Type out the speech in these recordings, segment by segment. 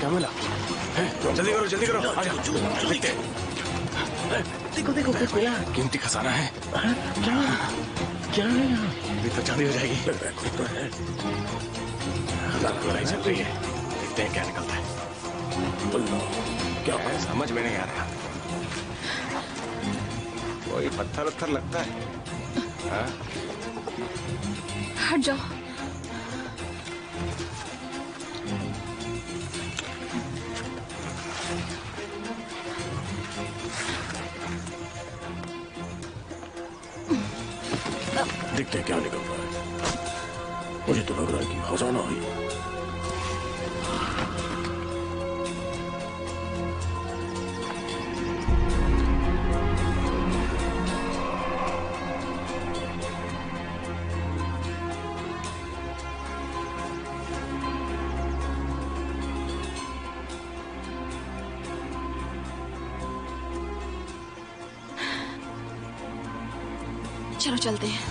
क्या मिला? जल्दी करो जल्दी करो, आजा जल्दी। देखो देखो क्या मिला? कीमती खजाना है। क्या क्या है यहाँ? अभी तो चांदी हो जाएगी। तो है, लड़ाई चल रही है, देखते हैं क्या निकलता है। क्या है समझ में नहीं आ रहा। कोई पत्थर उत्थर लगता है। हट जाओ। देखते हैं क्या निकल रहा है। मुझे तो लग रहा है कि खजाना ही। चलो चलते हैं।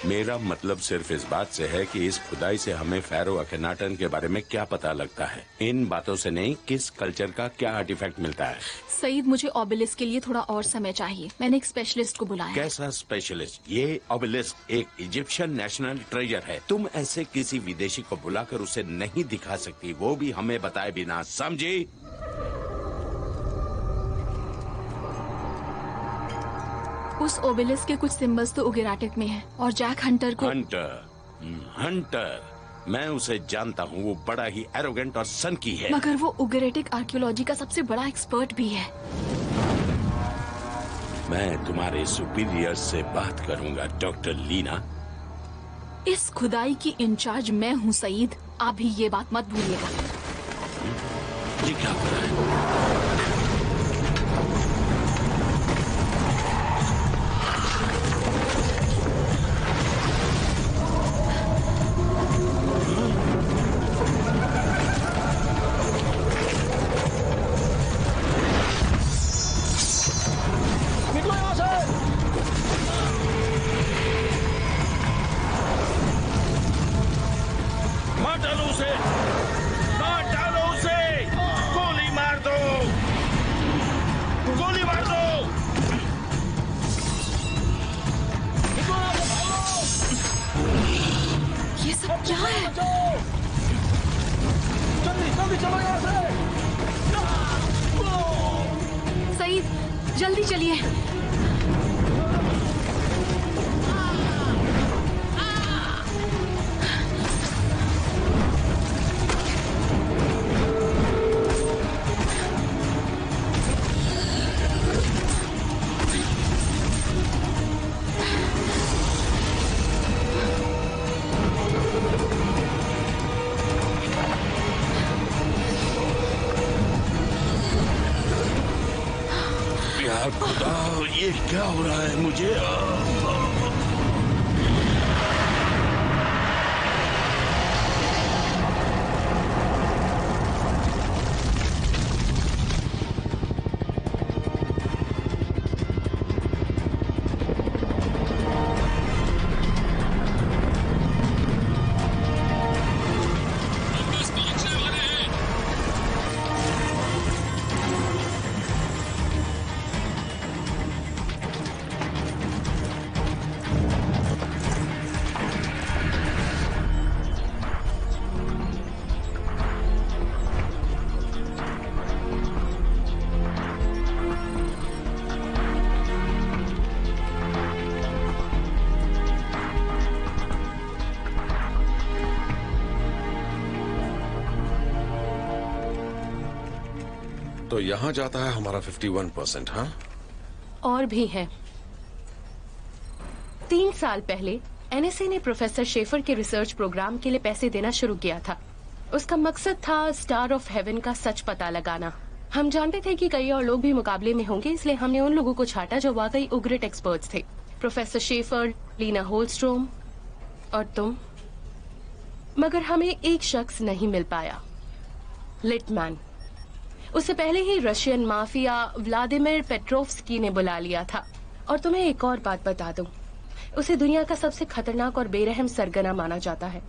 मेरा मतलब सिर्फ इस बात से है कि इस खुदाई से हमें फैरो अखनाटन के बारे में क्या पता लगता है। इन बातों से नहीं, किस कल्चर का क्या आर्टिफैक्ट मिलता है। सईद, मुझे ओबेलिस्क के लिए थोड़ा और समय चाहिए। मैंने एक स्पेशलिस्ट को बुलाया। कैसा स्पेशलिस्ट? ये ओबेलिस्क एक इजिप्शियन नेशनल ट्रेजर है। तुम ऐसे किसी विदेशी को बुलाकर उसे नहीं दिखा सकती, वो भी हमें बताए बिना, समझी? उस ओबेलिस्क के कुछ सिंबल्स तो उगेराटिक में हैं और जैक हंटर को। हंटर, मैं उसे जानता हूँ। वो बड़ा ही एरोगेंट और सनकी है। मगर वो उगेरेटिक आर्कियोलॉजी का सबसे बड़ा एक्सपर्ट भी है। मैं तुम्हारे सुपीरियर से बात करूंगा, डॉक्टर लीना। इस खुदाई की इंचार्ज मैं हूँ सईद, आप भी ये बात मत भूलिएगा। ये क्या हो रहा है? जल्दी चलिए। खुदा, ये क्या हो रहा है मुझे? तो यहाँ जाता है हमारा 51%। हाँ, और भी है। 3 साल पहले एनएसए ने प्रोफेसर शेफर के रिसर्च प्रोग्राम के लिए पैसे देना शुरू किया था। उसका मकसद था स्टार ऑफ हेवन का सच पता लगाना। हम जानते थे कि कई और लोग भी मुकाबले में होंगे, इसलिए हमने उन लोगों को छाटा जो वाकई उग्र एक्सपर्ट्स थे। प्रोफेसर शेफर, लीना होलस्ट्रोम और तुम। मगर हमें एक शख्स नहीं मिल पाया, लिटमैन। उससे पहले ही रशियन माफिया व्लादिमीर पेट्रोव्स्की ने बुला लिया था। और तुम्हें एक और बात बता दूं, उसे दुनिया का सबसे खतरनाक और बेरहम सरगना माना जाता है।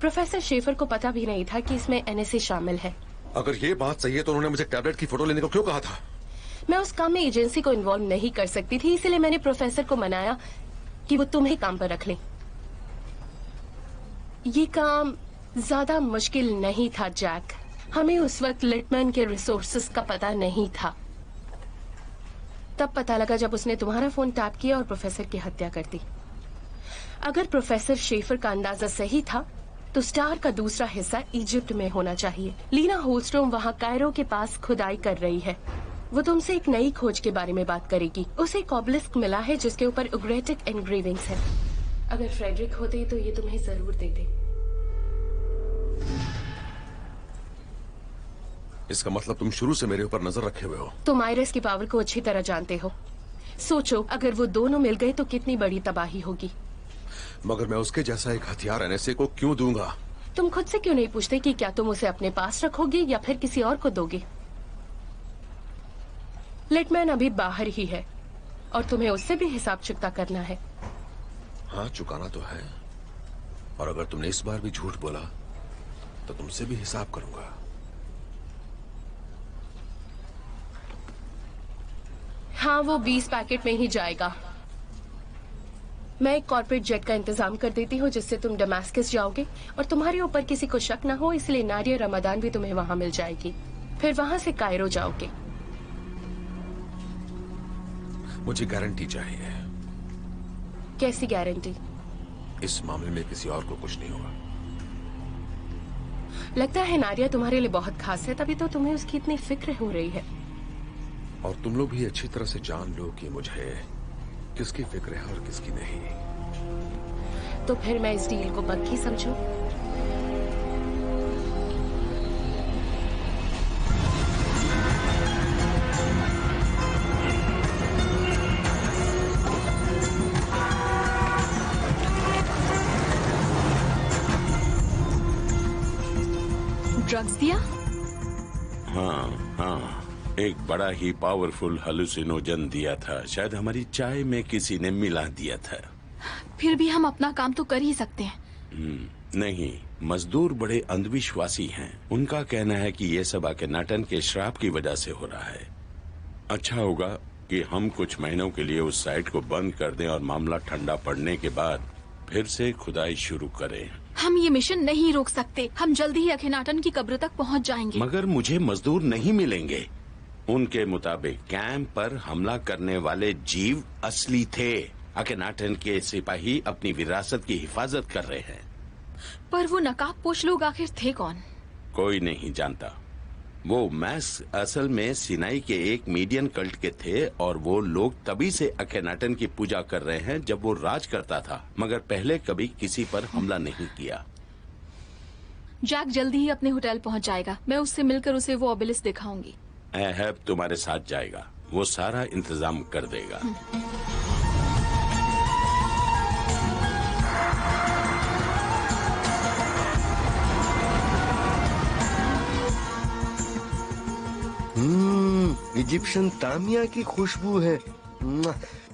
प्रोफेसर शेफर को पता भी नहीं था कि इसमें एनएसए शामिल है। अगर ये बात सही है तो उन्होंने मुझे टैबलेट की फोटो लेने को क्यों कहा था? मैं उस काम में एजेंसी को इन्वॉल्व नहीं कर सकती थी, इसलिए मैंने प्रोफेसर को मनाया कि वो तुम्हें काम पर रख लें। ये काम ज्यादा मुश्किल नहीं था जैक। हमें उस वक्त लिटमैन के रिसोर्सेस का पता नहीं था। तब पता लगा जब उसने तुम्हारा फोन टैप किया और प्रोफेसर की हत्या कर दी। अगर प्रोफेसर शेफर का अंदाजा सही था तो स्टार का दूसरा हिस्सा इजिप्ट में होना चाहिए। लीना होलस्ट्रोम वहाँ कायरो के पास खुदाई कर रही है। वो तुमसे एक नई खोज के बारे में बात करेगी। उसे एक ऑब्लिस्क मिला है जिसके ऊपर उग्रेटिक एनग्रेविंग्स हैं। अगर फ्रेडरिक होते तो ये तुम्हें जरूर देते। इसका मतलब तुम शुरू से मेरे ऊपर नजर रखे हुए हो। तुम आयरस की पावर को अच्छी तरह जानते हो। सोचो, अगर वो दोनों मिल गए तो कितनी बड़ी तबाही होगी। मगर मैं उसके जैसा एक हथियार एनएसए को क्यों दूंगा? तुम खुद से क्यों नहीं पूछते कि क्या तुम उसे अपने पास रखोगे या फिर किसी और को दोगे? लिटमैन अभी बाहर ही है और तुम्हें उससे भी हिसाब चुकता करना है। हाँ, चुकाना तो है। और अगर तुमने इस बार भी झूठ बोला तो तुमसे भी हिसाब करूंगा। हाँ, वो 20 पैकेट में ही जाएगा। मैं एक कॉर्पोरेट जेट का इंतजाम कर देती हूँ जिससे तुम डमास्कस जाओगे और तुम्हारे ऊपर किसी को शक न हो, इसलिए नाडिया रमदान भी तुम्हें वहाँ मिल जाएगी। फिर वहाँ से कायरो जाओगे। मुझे गारंटी चाहिए। कैसी गारंटी? इस मामले में किसी और को कुछ नहीं होगा। लगता है नाडिया तुम्हारे लिए बहुत खास है, तभी तो तुम्हें उसकी इतनी फिक्र हो रही है। और तुम लोग भी अच्छी तरह से जान लो कि मुझे किसकी फिक्र है और किसकी नहीं। तो फिर मैं इस डील को पक्की समझूं? ड्रग्स दिया? हाँ, एक बड़ा ही पावरफुल हेलुसिनोजन दिया था। शायद हमारी चाय में किसी ने मिला दिया था। फिर भी हम अपना काम तो कर ही सकते हैं। नहीं, मजदूर बड़े अंधविश्वासी हैं। उनका कहना है कि ये सब अकेनाटन के श्राप की वजह से हो रहा है। अच्छा होगा कि हम कुछ महीनों के लिए उस साइट को बंद कर दें और मामला ठंडा पड़ने के बाद फिर से खुदाई शुरू करें। हम ये मिशन नहीं रोक सकते। हम जल्दी ही अखेनाटन की कब्र तक पहुंच जाएंगे। मगर मुझे मजदूर नहीं मिलेंगे। उनके मुताबिक कैंप पर हमला करने वाले जीव असली थे। अकेनाटन के सिपाही अपनी विरासत की हिफाजत कर रहे हैं। पर वो नकाबपोश लोग आखिर थे कौन? कोई नहीं जानता। वो मैस असल में सिनाई के एक मीडियन कल्ट के थे और वो लोग तभी से अकेनाटन की पूजा कर रहे हैं जब वो राज करता था, मगर पहले कभी किसी पर हमला नहीं किया। जैक जल्दी ही अपने होटल पहुंच जाएगा। मैं उससे मिलकर उसे वो ओबेलिस्क दिखाऊंगी। ऐहब तुम्हारे साथ जाएगा। वो सारा इंतजाम कर देगा। इजिप्शियन तामिया की खुशबू है।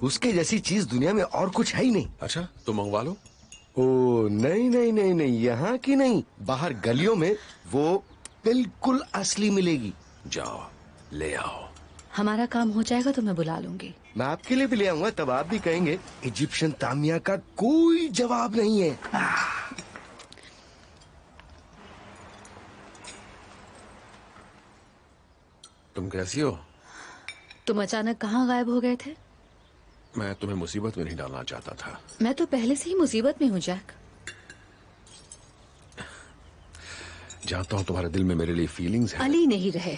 उसके जैसी चीज दुनिया में और कुछ है ही नहीं। अच्छा, तो मंगवा लो। ओ नहीं नहीं नहीं नहीं, यहाँ की नहीं, बाहर गलियों में वो बिल्कुल असली मिलेगी। जाओ ले आओ। हमारा काम हो जाएगा तो मैं बुला लूंगी। मैं आपके लिए भी ले आऊंगा, तब आप भी कहेंगे इजिप्शियन तामिया का कोई जवाब नहीं है। तुम कैसी हो? तुम अचानक कहाँ गायब हो गए थे? मैं तुम्हें मुसीबत में नहीं डालना चाहता था। मैं तो पहले से ही मुसीबत में हूँ जैक। जानता हूँ तुम्हारे दिल में मेरे लिए फीलिंग्स हैं। अली नहीं रहे।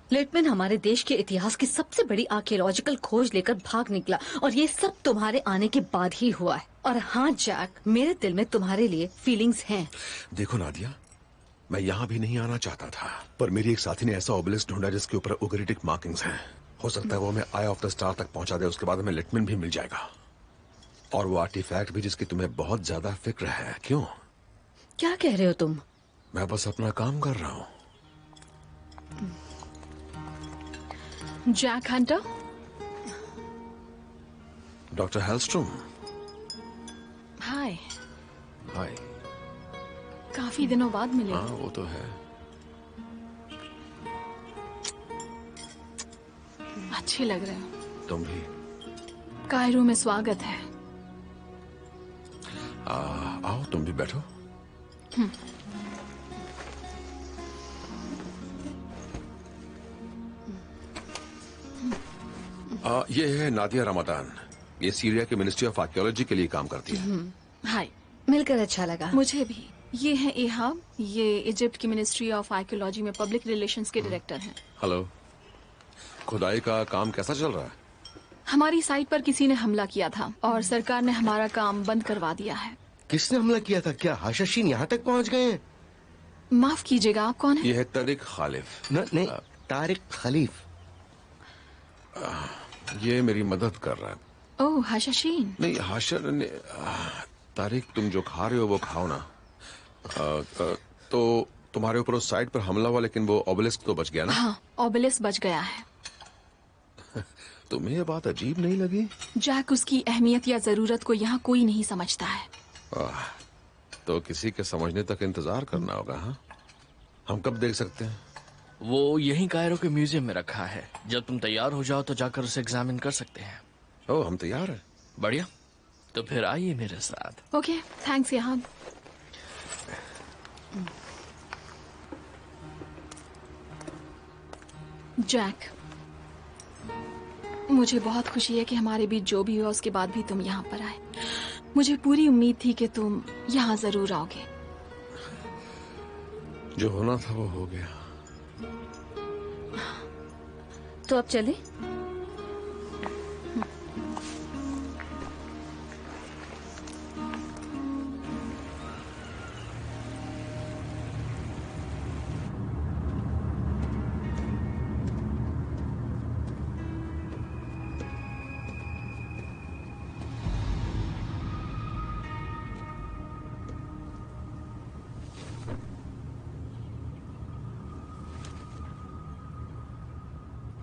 लिटमैन हमारे देश के इतिहास की सबसे बड़ी आर्कियोलॉजिकल खोज लेकर भाग निकला और ये सब तुम्हारे आने के बाद ही हुआ है। और हाँ जैक, मेरे दिल में तुम्हारे लिए फीलिंग्स हैं। देखो नादिया, मैं यहाँ भी नहीं आना चाहता था, पर मेरी एक साथी ने ऐसा ओबेलिस्क ढूंढा जिसके ऊपर उगरेटिक मार्किंग्स हैं। हो सकता है वो हमें आई ऑफ द स्टार तक पहुंचा दे, उसके बाद हमें लिटमन भी मिल जाएगा, और वो आर्टिफैक्ट भी जिसकी तुम्हें बहुत ज्यादा फिक्र है। क्यों? क्या कह रहे हो तुम? मैं बस अपना काम कर रहा हूँ। Jack Hunter, doctor Hellstrom. Hi. Hi. काफी दिनों बाद मिले। हाँ वो तो है। अच्छे लग रहे हो। तुम भी। कायरो में स्वागत है। आओ तुम भी बैठो। ये है नादिया रमदान। ये सीरिया के मिनिस्ट्री ऑफ आर्कियोलॉजी के लिए काम करती है। हाय। मिलकर अच्छा लगा। मुझे भी। ये है एहाब, ये इजिप्ट की मिनिस्ट्री ऑफ आर्कियोलॉजी में पब्लिक रिलेशंस के डायरेक्टर हैं। हेलो। खुदाई का काम कैसा चल रहा है? हमारी साइट पर किसी ने हमला किया था और सरकार ने हमारा काम बंद करवा दिया है। किसने हमला किया था? क्या हाशाशीन यहाँ तक पहुँच गए हैं? माफ कीजिएगा, आप कौन है? ये है तारिक खालिफ। नहीं, तारिक खलीफ। ये मेरी मदद कर रहा है। ओह, हाशाशीन। नहीं हाशर ने, तारिक तुम जो खा रहे हो वो खाओ ना। तो तुम्हारे ऊपर उस साइड पर हमला हुआ, लेकिन वो ओबेलिस्क तो बच गया ना? हाँ, ओबेलिस्क बच गया है। तुम्हें ये बात अजीब नहीं लगी? जैक, उसकी अहमियत या जरूरत को यहाँ कोई नहीं समझता है। तो किसी के समझने तक इंतजार करना होगा। हाँ, हम कब देख सकते हैं? वो यहीं कायरो के म्यूजियम में रखा है। जब तुम तैयार हो जाओ तो जाकर उसे एग्जामिन कर सकते हैं। ओह, हम तैयार हैं। बढ़िया, तो फिर आइए मेरे साथ। ओके, थैंक्स यहाँ। जैक, मुझे बहुत खुशी है कि हमारे बीच जो भी हुआ उसके बाद भी तुम यहाँ पर आए। मुझे पूरी उम्मीद थी कि तुम यहाँ जरूर आओगे। जो होना था वो हो गया। तो अब चले?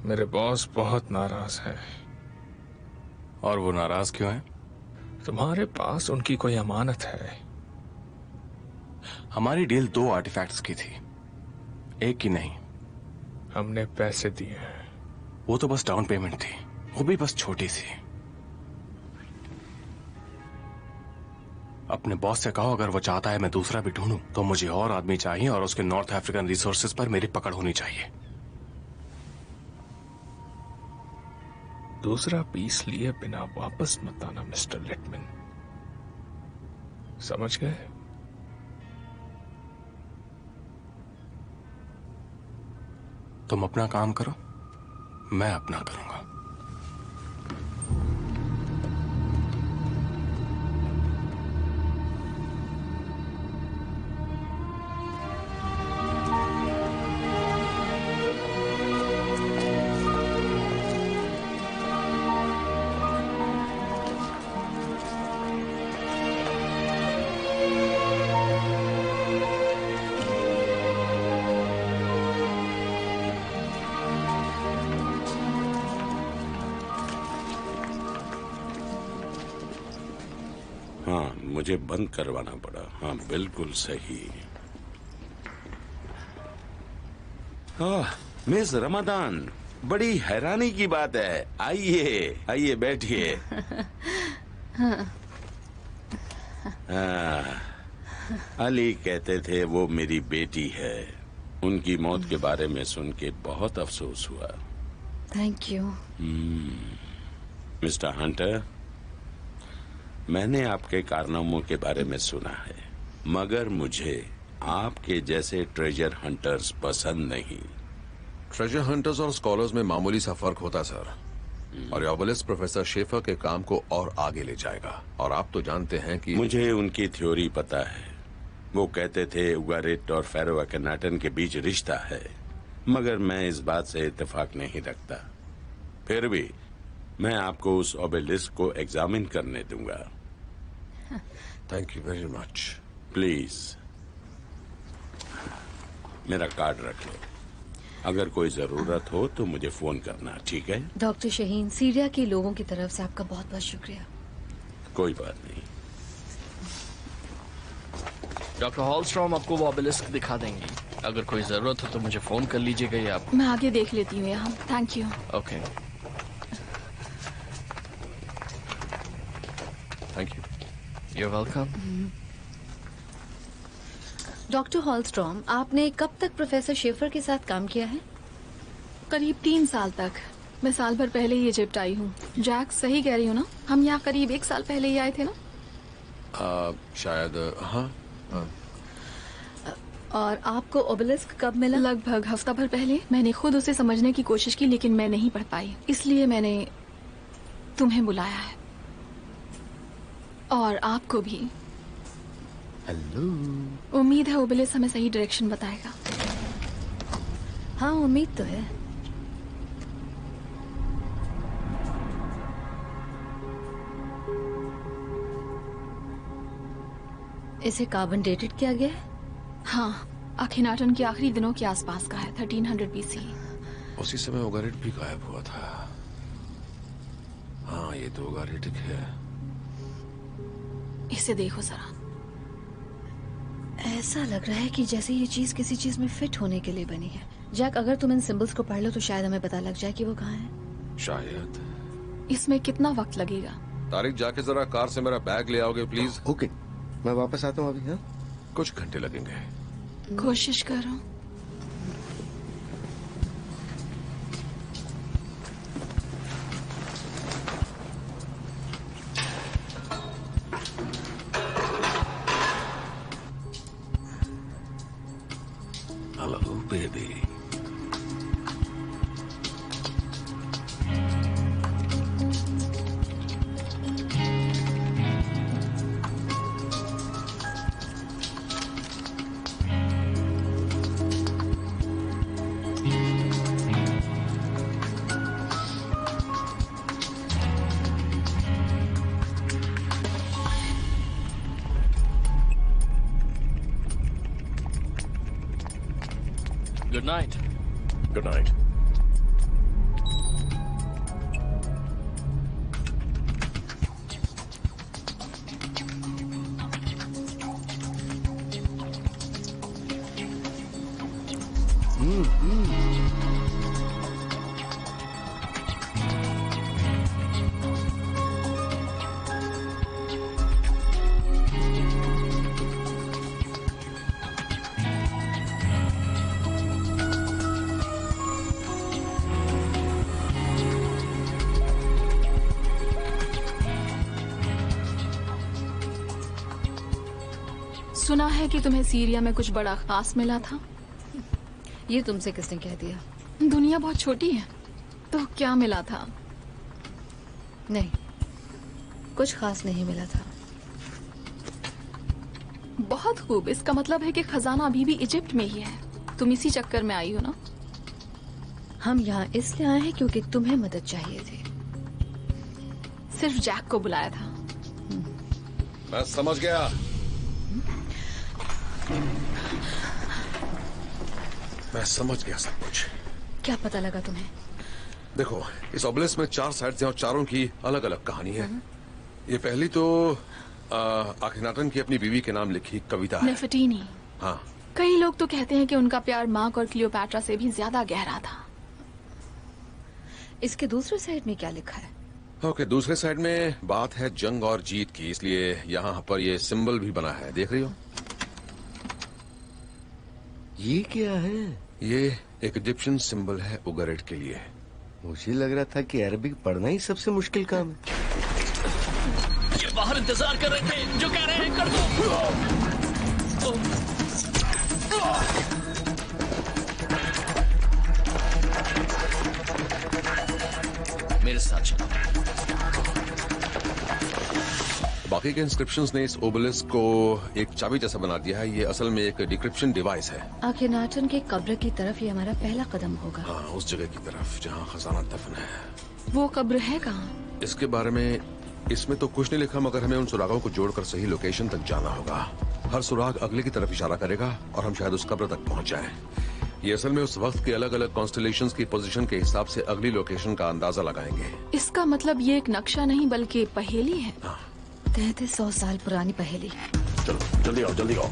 मेरे बॉस बहुत नाराज है। और वो नाराज क्यों है? तुम्हारे पास उनकी कोई अमानत है। हमारी डील 2 आर्टिफैक्ट्स की थी, एक की नहीं। हमने पैसे दिए हैं। वो तो बस डाउन पेमेंट थी, वो भी बस छोटी सी। अपने बॉस से कहो अगर वो चाहता है मैं दूसरा भी ढूंढूं तो मुझे और आदमी चाहिए, और उसके नॉर्थ अफ्रीकन रिसोर्सेज पर मेरी पकड़ होनी चाहिए। दूसरा पीस लिए बिना वापस मत आना मिस्टर लिटमन, समझ गए? तुम अपना काम करो, मैं अपना करूंगा। मुझे बंद करवाना पड़ा। हाँ, बिल्कुल सही। मिस रमादान, बड़ी हैरानी की बात है। आइए आइए, बैठिए। अली कहते थे वो मेरी बेटी है। उनकी मौत के बारे में सुन के बहुत अफसोस हुआ। Thank you. मिस्टर हंटर, मैंने आपके कारनामों के बारे में सुना है, मगर मुझे आपके जैसे ट्रेजर हंटर्स पसंद नहीं। ट्रेजर हंटर्स और स्कॉलर्स में मामूली सा फर्क होता सर, और ओबेलिस्क प्रोफेसर शेफर के काम को और आगे ले जाएगा। और आप तो जानते हैं कि मुझे उनकी थ्योरी पता है, वो कहते थे उगारिट और फेरो अकेनाटन के बीच रिश्ता है, मगर मैं इस बात से इत्तेफाक नहीं रखता। फिर भी मैं आपको उस ओबेलिस्क को एग्जामिन करने दूंगा। Thank you very much. Please मेरा कार्ड रख लो। अगर कोई जरूरत हो तो मुझे फोन करना, ठीक है? डॉक्टर शहीन, सीरिया के लोगों की तरफ से आपका बहुत बहुत शुक्रिया। कोई बात नहीं। डॉक्टर हॉलस्ट्रॉम आपको वो ओबेलिस्क दिखा देंगी। अगर कोई जरूरत हो तो मुझे फोन कर लीजिएगा या आप। मैं आगे देख लेती हूँ यहाँ। Thank you. Okay, thank you. You welcome. Doctor Hallstrom, आपने कब तक प्रोफेसर शेफर के साथ काम किया है? करीब 3 साल तक। मैं साल भर पहले ही इजिप्ट आई हूँ। जैक सही कह रही हूँ ना? हम यहाँ करीब 1 साल पहले ही आए थे ना? शायद हाँ। और आपको ओबेलिस्क कब मिला? लगभग हफ्ता भर पहले। मैंने खुद उसे समझने की कोशिश की लेकिन मैं नहीं पढ़ पाई, इसलिए मैंने तुम्हें बुलाया है और आपको भी। हेलो। उम्मीद है ओबेलिस्क हमें सही डायरेक्शन बताएगा। हाँ, उम्मीद तो है। इसे कार्बन डेटेड किया गया है? हाँ, अखिनाटन के आखिरी दिनों के आसपास का है, 1300 BC। उसी समय उगारिट भी गायब हुआ था। हाँ, ये तो उगारिट है। इसे देखो जरा। ऐसा लग रहा है कि जैसे ये चीज किसी चीज में फिट होने के लिए बनी है। जैक, अगर तुम इन सिंबल्स को पढ़ लो तो शायद हमें पता लग जाए कि वो कहाँ है। शायद। इसमें कितना वक्त लगेगा? तारिक, जाके जरा कार से मेरा बैग ले आओगे प्लीज? ओके, मैं वापस आता हूँ अभी। हाँ, कुछ घंटे लगेंगे। कोशिश करो। Hello baby. Good night. Good night. सुना है कि तुम्हें सीरिया में कुछ बड़ा खास मिला था। ये तुमसे किसने कह दिया? दुनिया बहुत छोटी है, तो क्या मिला था? नहीं, कुछ खास नहीं मिला था। बहुत खूब। इसका मतलब है कि खजाना अभी भी इजिप्ट में ही है। तुम इसी चक्कर में आई हो ना? हम यहाँ इसलिए आए हैं क्योंकि तुम्हें मदद चाहिए थी। सिर्फ जैक को बुलाया था। मैं समझ गया। मैं समझ गया सब कुछ। क्या पता लगा तुम्हें? देखो, इस ओबेलिस्क में 4 साइड्स हैं और चारों की अलग अलग कहानी है। ये पहली तो अखिनाटन की अपनी बीवी के नाम लिखी कविता है। नेफर्टिनी। हाँ। कई लोग तो कहते हैं कि उनका प्यार मार्क और क्लियोपैट्रा से भी ज्यादा गहरा था। इसके दूसरे साइड में क्या लिखा है? ओके, दूसरे साइड में बात है जंग और जीत की, इसलिए यहाँ पर ये सिंबल भी बना है। देख रही हो? ये क्या है? ये एक इजिप्शियन सिंबल है उगारिट के लिए। मुझे लग रहा था कि अरबिक पढ़ना ही सबसे मुश्किल काम है। ये बाहर इंतजार कर रहे थे, जो कह रहे हैं कर दो। मेरे साथ चलो। बात बाकी के इंस्क्रिप्शंस ने इस ओबेलिस्क को एक चाबी जैसा बना दिया है। ये असल में एक डिक्रिप्शन डिवाइस है। आखिनाटन के कब्र की तरफ ये हमारा पहला कदम होगा। हाँ, उस जगह की तरफ जहाँ खजाना दफन है। वो कब्र है कहाँ? इसके बारे में इसमें तो कुछ नहीं लिखा, मगर हमें उन सुरागों को जोड़कर सही लोकेशन तक जाना होगा। हर सुराग अगले की तरफ इशारा करेगा और हम शायद उस कब्र तक पहुंच जाएं। ये असल में उस वक्त के अलग अलग कॉन्स्टलेशंस की पोजीशन के हिसाब से अगली लोकेशन का अंदाजा लगाएंगे। इसका मतलब ये एक नक्शा नहीं बल्कि पहेली है। 3300 साल पुरानी पहेली। चलो जल्दी आओ, जल्दी आओ।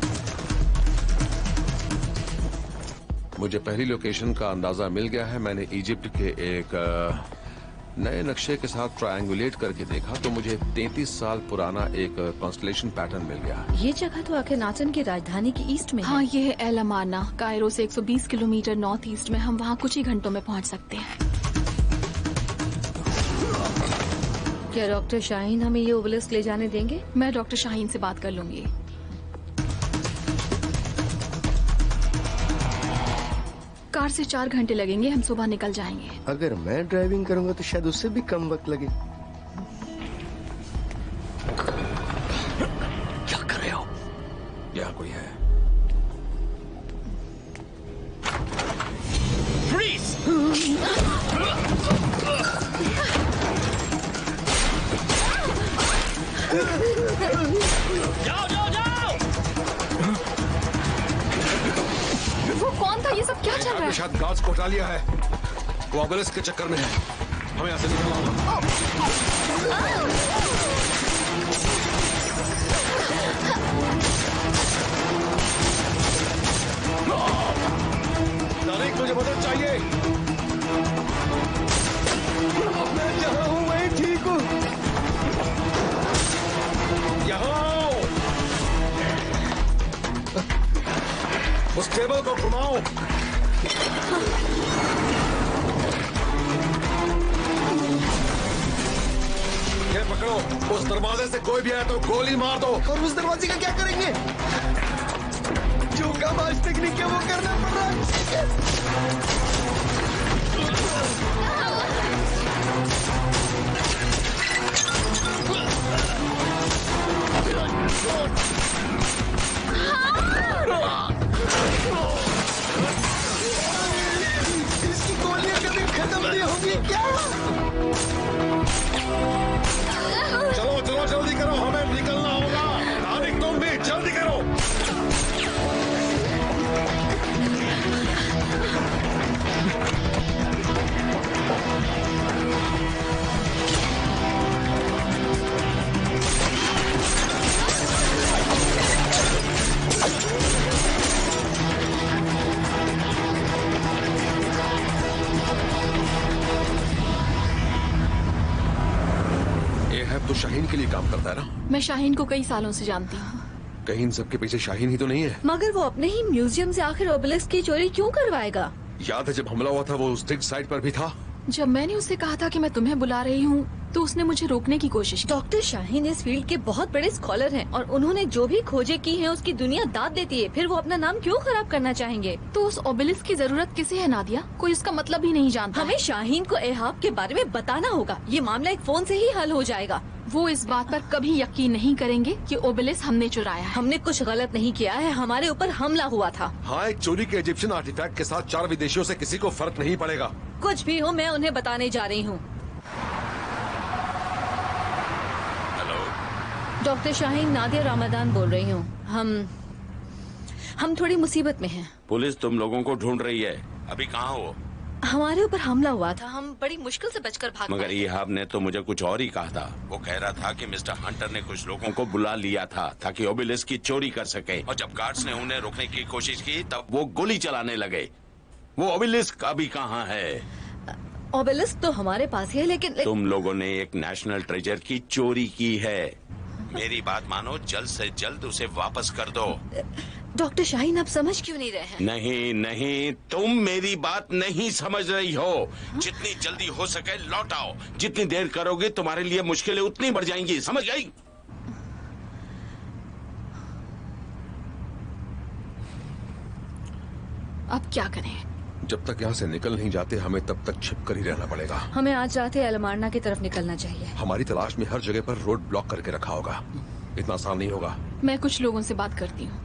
मुझे पहली लोकेशन का अंदाजा मिल गया है। मैंने इजिप्ट के एक नए नक्शे के साथ ट्रायंगुलेट करके देखा तो मुझे 33 साल पुराना एक कॉन्स्टलेशन पैटर्न मिल गया। ये जगह तो आखिनाटन की राजधानी की ईस्ट में है। हाँ, ये है एल अमाना। कायरो से 120 किलोमीटर नॉर्थ ईस्ट में। हम वहाँ कुछ ही घंटों में पहुँच सकते हैं। क्या डॉक्टर शाहीन हमें ये ओबेलिस्क ले जाने देंगे? मैं डॉक्टर शाहीन से बात कर लूंगी। कार से 4 घंटे लगेंगे। हम सुबह निकल जाएंगे। अगर मैं ड्राइविंग करूंगा तो शायद उससे भी कम वक्त लगे। क्या कर रहे हो? यहाँ कोई है? जाओ जाओ जाओ! वो कौन था? ये सब क्या चल रहा है? शायद गार्ड्स को हटा लिया है। वो ओबेलिस्क के चक्कर में है। हमें यहाँ से निकलना होगा। तारीख, मुझे मदद चाहिए। मैं जहाँ हूँ वहीं ठीक हूँ। यहाँ आओ। उस टेबल को घुमाओ। ये पकड़ो। उस दरवाजे से कोई भी आए तो गोली मार दो। और उस दरवाजे का क्या करेंगे? जो काम आज तक नहीं किया वो करना पड़ रहा है। इसकी गोलियां कभी खत्म नहीं होगी क्या? चलो चलो जल्दी करो, हमें निकलना होगा। तारिक, तुम भी जल्दी करो। तो शाहीन के लिए काम करता है ना? मैं शाहीन को कई सालों से जानती हूँ। कहीं इन सबके पीछे शाहीन ही तो नहीं है? मगर वो अपने ही म्यूजियम से आखिर ओबेलिस्क की चोरी क्यों करवाएगा? याद है जब हमला हुआ था वो उस डिग साइट पर भी था? जब मैंने उससे कहा था कि मैं तुम्हें बुला रही हूँ तो उसने मुझे रोकने की कोशिश की। डॉक्टर शाहीन इस फील्ड के बहुत बड़े स्कॉलर हैं और उन्होंने जो भी खोजें की हैं उसकी दुनिया दाद देती है। फिर वो अपना नाम क्यों खराब करना चाहेंगे? तो उस ओबेलिस्क की जरूरत किसे है नादिया? कोई उसका मतलब ही नहीं जानता। हमें शाहीन को एहाब के बारे में बताना होगा। ये मामला एक फोन से ही हल हो जाएगा। वो इस बात पर कभी यकीन नहीं करेंगे कि ओबेलिस्क हमने चुराया है। हमने कुछ गलत नहीं किया है, हमारे ऊपर हमला हुआ था। हाँ, एक चोरी के इजिप्शियन आर्टिफैक्ट के साथ 4 विदेशियों से किसी को फर्क नहीं पड़ेगा। कुछ भी हो, मैं उन्हें बताने जा रही हूँ। Hello, doctor Shaheen, Nadia Ramadan बोल रही हूँ। हम थोड़ी मुसीबत में हैं। पुलिस तुम लोगों को ढूंढ रही है। अभी कहाँ हो? हमारे ऊपर हमला हुआ था, हम बड़ी मुश्किल से बचकर भाग मगर पाए। इहाब ने तो मुझे कुछ और ही कहा था। वो कह रहा था कि मिस्टर हंटर ने कुछ लोगों को बुला लिया था ताकि ओबेलिस्क की चोरी कर सके, और जब गार्ड्स ने उन्हें रोकने की कोशिश की तब वो गोली चलाने लगे। वो ओबेलिस्क अभी कहाँ है? ओबेलिस्क तो हमारे पास ही है, लेकिन तुम लोगों ने एक नेशनल ट्रेजर की चोरी की है। मेरी बात मानो, जल्द से जल्द उसे वापस कर दो। डॉक्टर शाहीन, आप समझ क्यों नहीं रहे हैं? नहीं नहीं, तुम मेरी बात नहीं समझ रही हो। जितनी जल्दी हो सके लौट आओ। जितनी देर करोगे तुम्हारे लिए मुश्किलें उतनी बढ़ जाएंगी, समझ गई? अब क्या करें? जब तक यहाँ से निकल नहीं जाते हमें तब तक छिप कर ही रहना पड़ेगा। हमें आज रात ही अलमारना की तरफ निकलना चाहिए। हमारी तलाश में हर जगह पर रोड ब्लॉक करके रखा होगा। इतना आसान नहीं होगा। मैं कुछ लोगों से बात करती हूँ।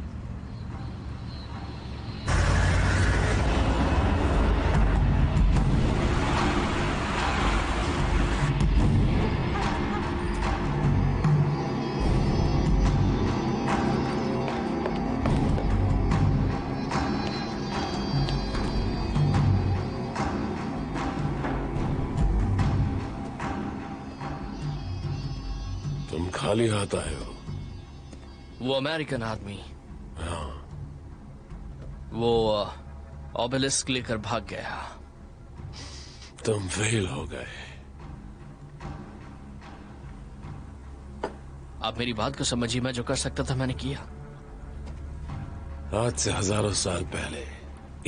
तुम खाली हाथ आए हो। वो अमेरिकन आदमी, वो ऑबेलिस्क लेकर भाग गया। तुम फेल हो गए। आप मेरी बात को समझिए, मैं जो कर सकता था मैंने किया। आज से हजारों साल पहले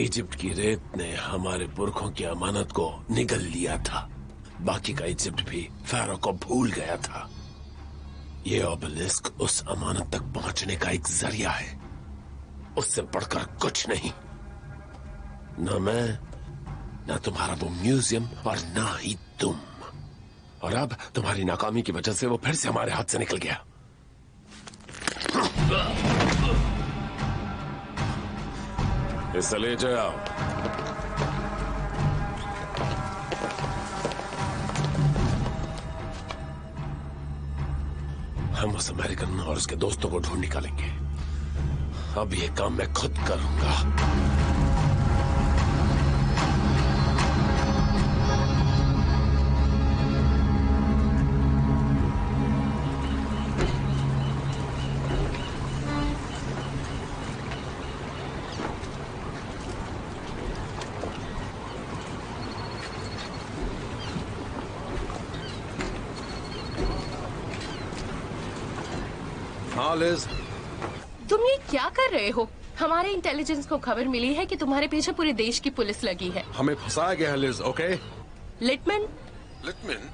इजिप्ट की रेत ने हमारे पुरखों की अमानत को निगल लिया था। बाकी का इजिप्ट भी फैरो को भूल गया था। ये ऑबेलिस्क उस अमानत तक पहुंचने का एक जरिया है, उससे बढ़कर कुछ नहीं। न मैं, न तुम्हारा वो म्यूजियम, और न ही तुम। और अब तुम्हारी नाकामी की वजह से वो फिर से हमारे हाथ से निकल गया। इसे ले जाओ। हम उस अमेरिकन और उसके दोस्तों को ढूंढ निकालेंगे। अब ये काम मैं खुद करूंगा। हाँ लिज, तुम ये क्या कर रहे हो? हमारे इंटेलिजेंस को खबर मिली है कि तुम्हारे पीछे पूरे देश की पुलिस लगी है। हमें फंसाया गया है लिज। Okay Littmann? लिटमैन,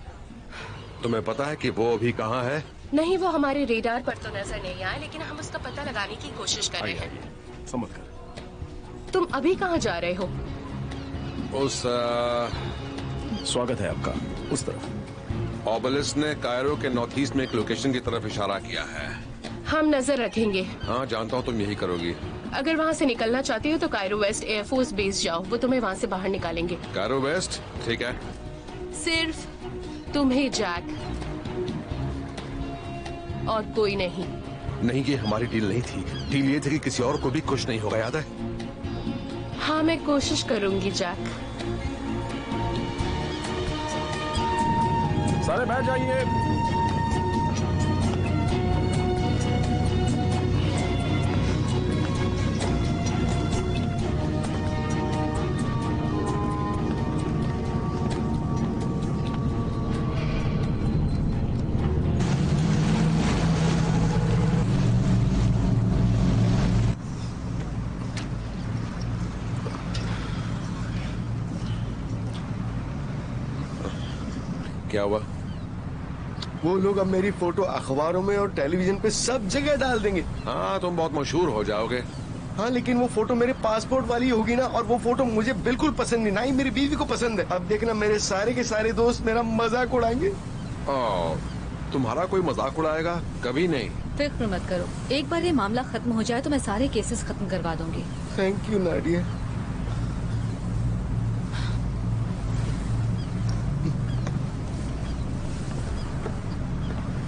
तुम्हें पता है कि वो अभी कहाँ है? नहीं, वो हमारे रेडार पर तो नजर नहीं आया, लेकिन हम उसका पता लगाने की कोशिश कर रहे हैं। समझ कर। तुम अभी कहाँ जा रहे हो? उस स्वागत है आपका उस तरफ। ऑबेलिस्क ने कायरो के नॉर्थ ईस्ट में एक लोकेशन की तरफ इशारा किया है। हम नजर रखेंगे। हाँ जानता हूँ तुम यही करोगी। अगर वहाँ से निकलना चाहती हो तो कायरो वेस्ट एयरफोर्स बेस जाओ, वो तुम्हें वहाँ से बाहर निकालेंगे। Cairo west? ठीक है। सिर्फ तुम्हें, जैक, और कोई नहीं। नहीं, ये हमारी डील नहीं थी। डील ये थी कि किसी और को भी कुछ नहीं होगा, याद है? हाँ, मैं कोशिश करूंगी जैक। सारे बैठ जाइए। क्या हुआ? वो लोग अब मेरी फोटो अखबारों में और टेलीविजन पे सब जगह डाल देंगे। हाँ, तुम बहुत मशहूर हो जाओगे। हाँ, लेकिन वो फोटो मेरे पासपोर्ट वाली होगी ना, और वो फोटो मुझे बिल्कुल पसंद नहीं, ना ही मेरी बीवी को पसंद है। अब देखना मेरे सारे के सारे दोस्त मेरा मजाक उड़ाएंगे। तुम्हारा कोई मजाक उड़ाएगा? कभी नहीं। फिक्र मत करो, एक बार ये मामला खत्म हो जाए तो मैं सारे केसेस खत्म करवा दूंगी। Thank you Nadia.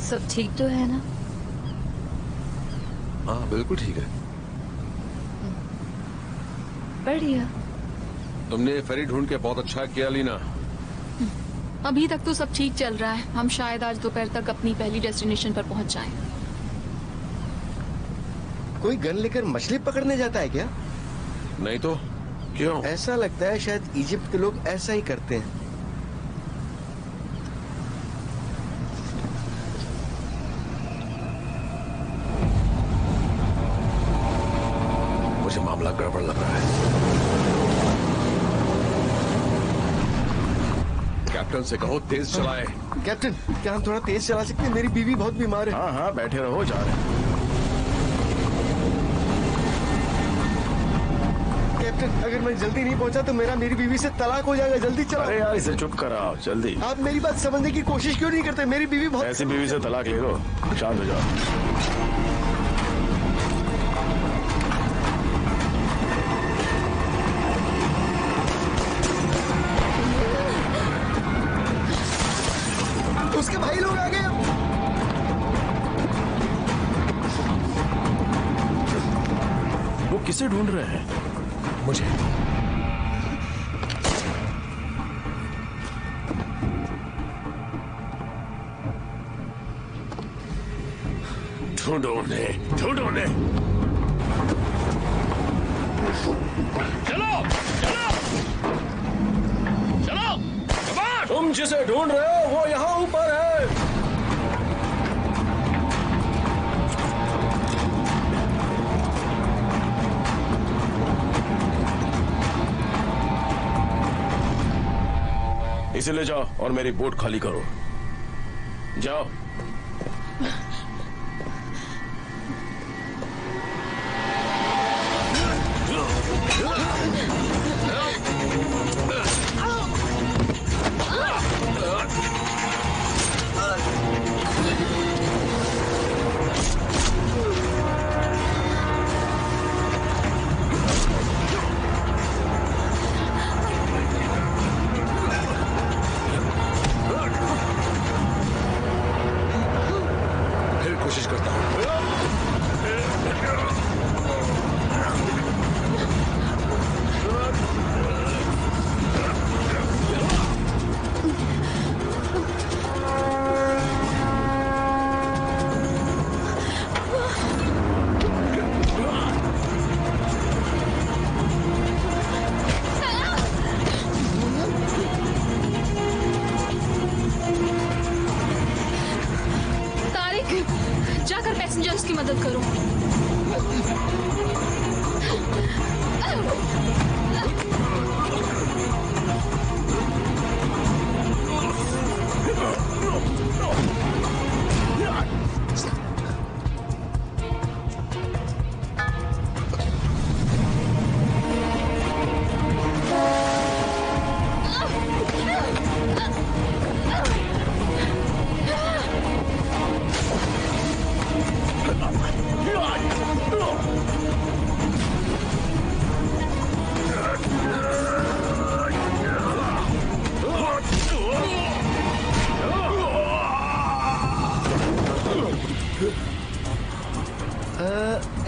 सब ठीक तो है ना? हाँ बिल्कुल ठीक है। बढ़िया। तुमने फेरी ढूंढ के बहुत अच्छा किया लीना। अभी तक तो सब ठीक चल रहा है। हम शायद आज दोपहर तक अपनी पहली डेस्टिनेशन पर पहुंच जाएं। कोई गन लेकर मछली पकड़ने जाता है क्या? नहीं तो क्यों? ऐसा लगता है शायद इजिप्ट के लोग ऐसा ही करते हैं। मुझे मामला गड़बड़ लग रहा है। कैप्टन से कहो तेज चलाए। कैप्टन, क्या हम थोड़ा तेज चला सकते हैं? मेरी बीवी बहुत बीमार है। हाँ हाँ बैठे रहो, जा रहे हैं। इंस्पेक्टर, अगर मैं जल्दी नहीं पहुंचा तो मेरी बीवी से तलाक हो जाएगा। जल्दी चलो। अरे यार इसे चुप कराओ जल्दी। आप मेरी बात समझने की कोशिश क्यों नहीं करते? मेरी बीवी बहुत ऐसी बीवी से तलाक ले लो, शांत हो जाओ। उसके भाई लोग आ गए। वो किसे ढूंढ रहे हैं? मुझे। ढूंढो उन्हें, ढूंढो उन्हें। चलो चलो चलो। तुम जिसे ढूंढ रहे हो वो यहाँ ऊपर है। इसे ले जाओ और मेरी बोट खाली करो। जाओ। फिर कोशिश करता हूँ। तारिक, जाकर पैसेंजर्स की मदद करो।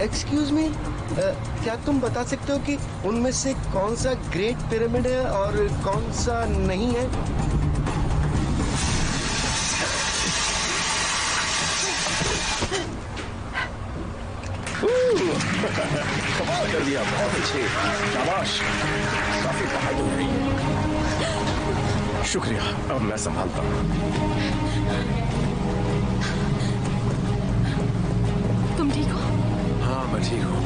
एक्सक्यूज मी, क्या तुम बता सकते हो कि उनमें से कौन सा ग्रेट पिरामिड है और कौन सा नहीं है? कमाल कर दिया, बहुत अच्छे, शाबाश। काफी पढ़ाई हो रही है। शुक्रिया, अब मैं संभालता हूँ। तुम ठीक हो? हाँ मैं ठीक हूँ।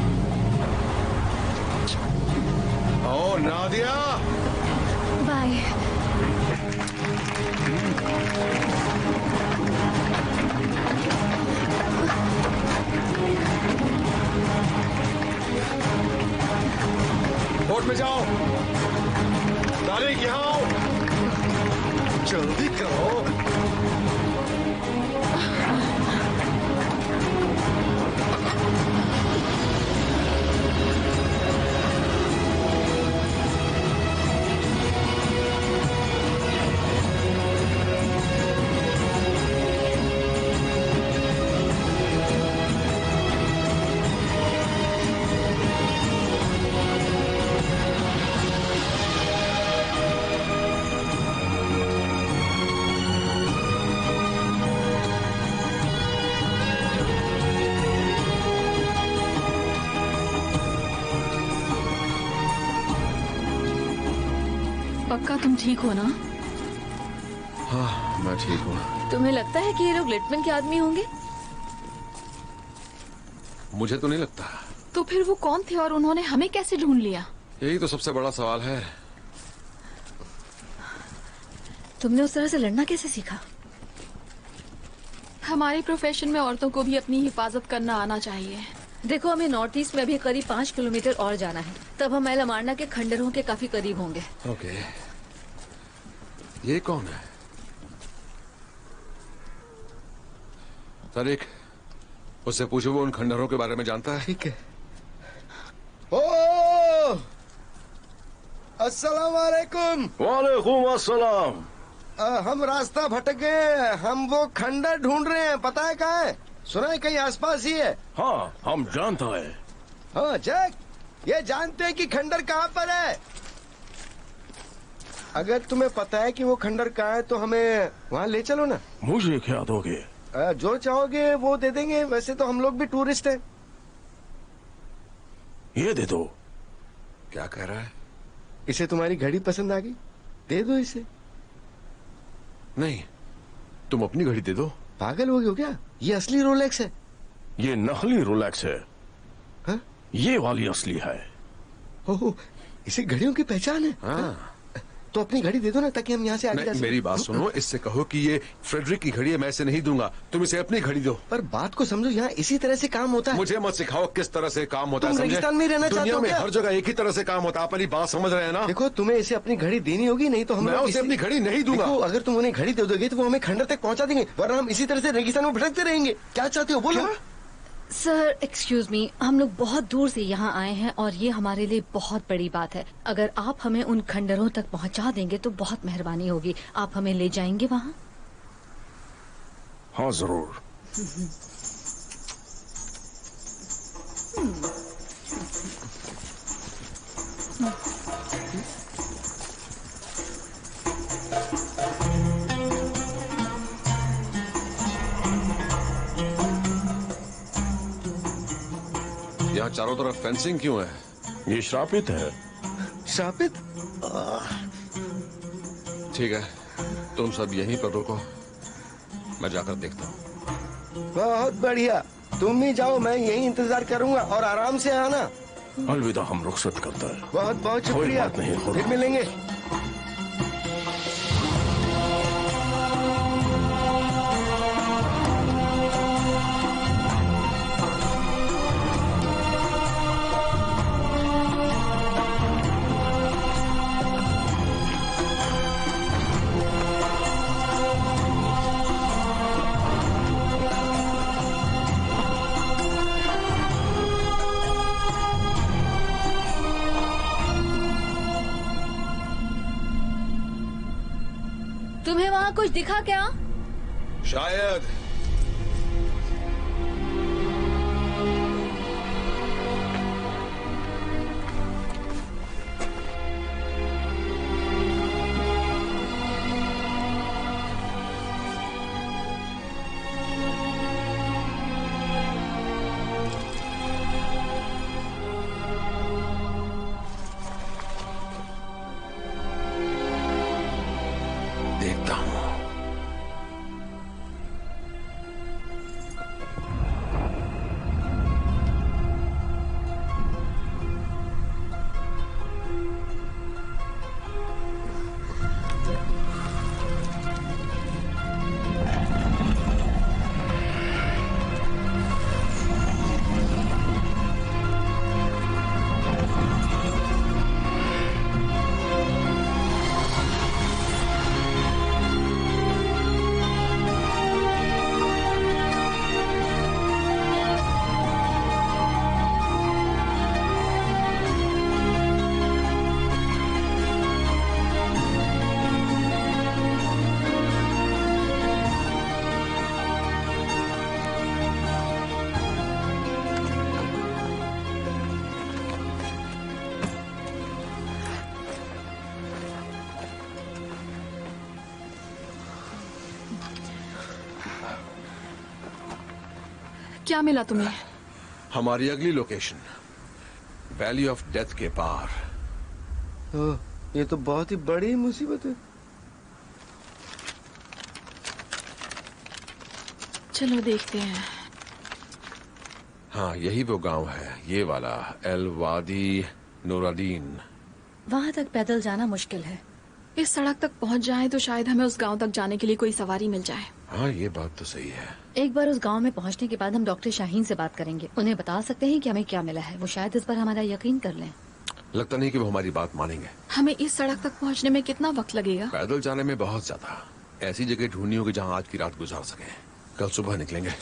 ओ नादिया, बाय। बोट में जाओ। तारिक यहाँ आओ, जल्दी करो। पक्का तुम ठीक हो ना? हाँ मैं ठीक हूँ। तुम्हें लगता है कि ये लोग लिटमन के आदमी होंगे? मुझे तो नहीं लगता। तो फिर वो कौन थे और उन्होंने हमें कैसे ढूंढ लिया? यही तो सबसे बड़ा सवाल है। तुमने उस तरह से लड़ना कैसे सीखा? हमारे प्रोफेशन में औरतों को भी अपनी हिफाजत करना आना चाहिए। देखो, हमें नॉर्थ ईस्ट में अभी करीब 5 किलोमीटर और जाना है, तब हम एलामारना के खंडरों के काफी करीब होंगे। ओके, ये कौन है? तारिक, उससे पूछो वो उन खंडरों के बारे में जानता है। ठीक है। ओ, अस्सलाम वालेकुम। वालेकुम अस्सलाम। हम रास्ता भटक गए, हम वो खंडर ढूंढ रहे हैं, पता है कहाँ है? सुना है कहीं आसपास ही है। हाँ, हम जानता है। हाँ जैक, ये जानते हैं कि खंडर कहाँ पर है? अगर तुम्हें पता है कि वो खंडर कहाँ है तो हमें वहाँ ले चलो ना। मुझे क्या दोगे? जो चाहोगे वो दे देंगे, वैसे तो हम लोग भी टूरिस्ट हैं। ये दे दो। क्या कह रहा है? इसे तुम्हारी घड़ी पसंद आ गई, दे दो इसे। नहीं, तुम अपनी घड़ी दे दो। पागल हो गए हो क्या? ये असली रोलेक्स है। ये नकली रोलेक्स है। हाँ? ये वाली असली है। ओह, इसे घड़ियों की पहचान है। हाँ। तो अपनी घड़ी दे दो ना, ताकि हम यहाँ से आगे जा सकें। मेरी बात सुनो, इससे कहो कि ये फ्रेडरिक की घड़ी है, मैं इसे नहीं दूंगा, तुम इसे अपनी घड़ी दो। पर बात को समझो, यहाँ इसी तरह से काम होता है। मुझे मत सिखाओ किस तरह से काम होता है। तुम समझे? रेगिस्तान में रहना चाहते दुनिया हो में क्या? हर जगह एक ही तरह से काम होता है। आप मेरी बात समझ रहे हैं ना? देखो, तुम्हें इसे अपनी घड़ी देनी होगी, नहीं तो हम मैं लोग उसे अपनी घड़ी नहीं दूंगा। देखो, अगर तुम उन्हें घड़ी दे दोगे तो वो हमें खंडर तक पहुँचा देंगे, वरना हम इसी तरह से रेगिस्तान में भटकते रहेंगे। क्या चाहते हो बोलो? सर, एक्सक्यूज मी, हम लोग बहुत दूर से यहाँ आए हैं और ये हमारे लिए बहुत बड़ी बात है। अगर आप हमें उन खंडरों तक पहुँचा देंगे तो बहुत मेहरबानी होगी। आप हमें ले जाएंगे वहाँ? हाँ जरूर। यहाँ चारों तरफ फेंसिंग क्यों है? ये श्रापित है। शापित? ठीक है, तुम सब यहीं पर रुको, मैं जाकर देखता हूँ। बहुत बढ़िया, तुम ही जाओ, मैं यही इंतजार करूंगा और आराम से आना। अलविदा, हम रुखसत करता है। बहुत बहुत कोई शुक्रिया, बात नहीं, खुदा। फिर मिलेंगे। तुम्हें वहाँ कुछ दिखा क्या? शायद। देखता हूँ। क्या मिला तुम्हें? हमारी अगली लोकेशन वैली ऑफ डेथ के पार। ये तो बहुत ही बड़ी मुसीबत है। चलो देखते हैं। हाँ, यही वो गांव है, ये वाला एल वादी नूरादीन। वहाँ तक पैदल जाना मुश्किल है। इस सड़क तक पहुंच जाएं तो शायद हमें उस गांव तक जाने के लिए कोई सवारी मिल जाए। हाँ, ये बात तो सही है। एक बार उस गांव में पहुंचने के बाद हम डॉक्टर शाहीन से बात करेंगे। उन्हें बता सकते हैं कि हमें क्या मिला है। वो शायद इस पर हमारा यकीन कर लें। लगता नहीं कि वो हमारी बात मानेंगे। हमें इस सड़क तक पहुंचने में कितना वक्त लगेगा? पैदल जाने में बहुत ज्यादा। ऐसी जगह ढूंढनी होगी जहाँ आज की रात गुजार सके। कल सुबह निकलेंगे।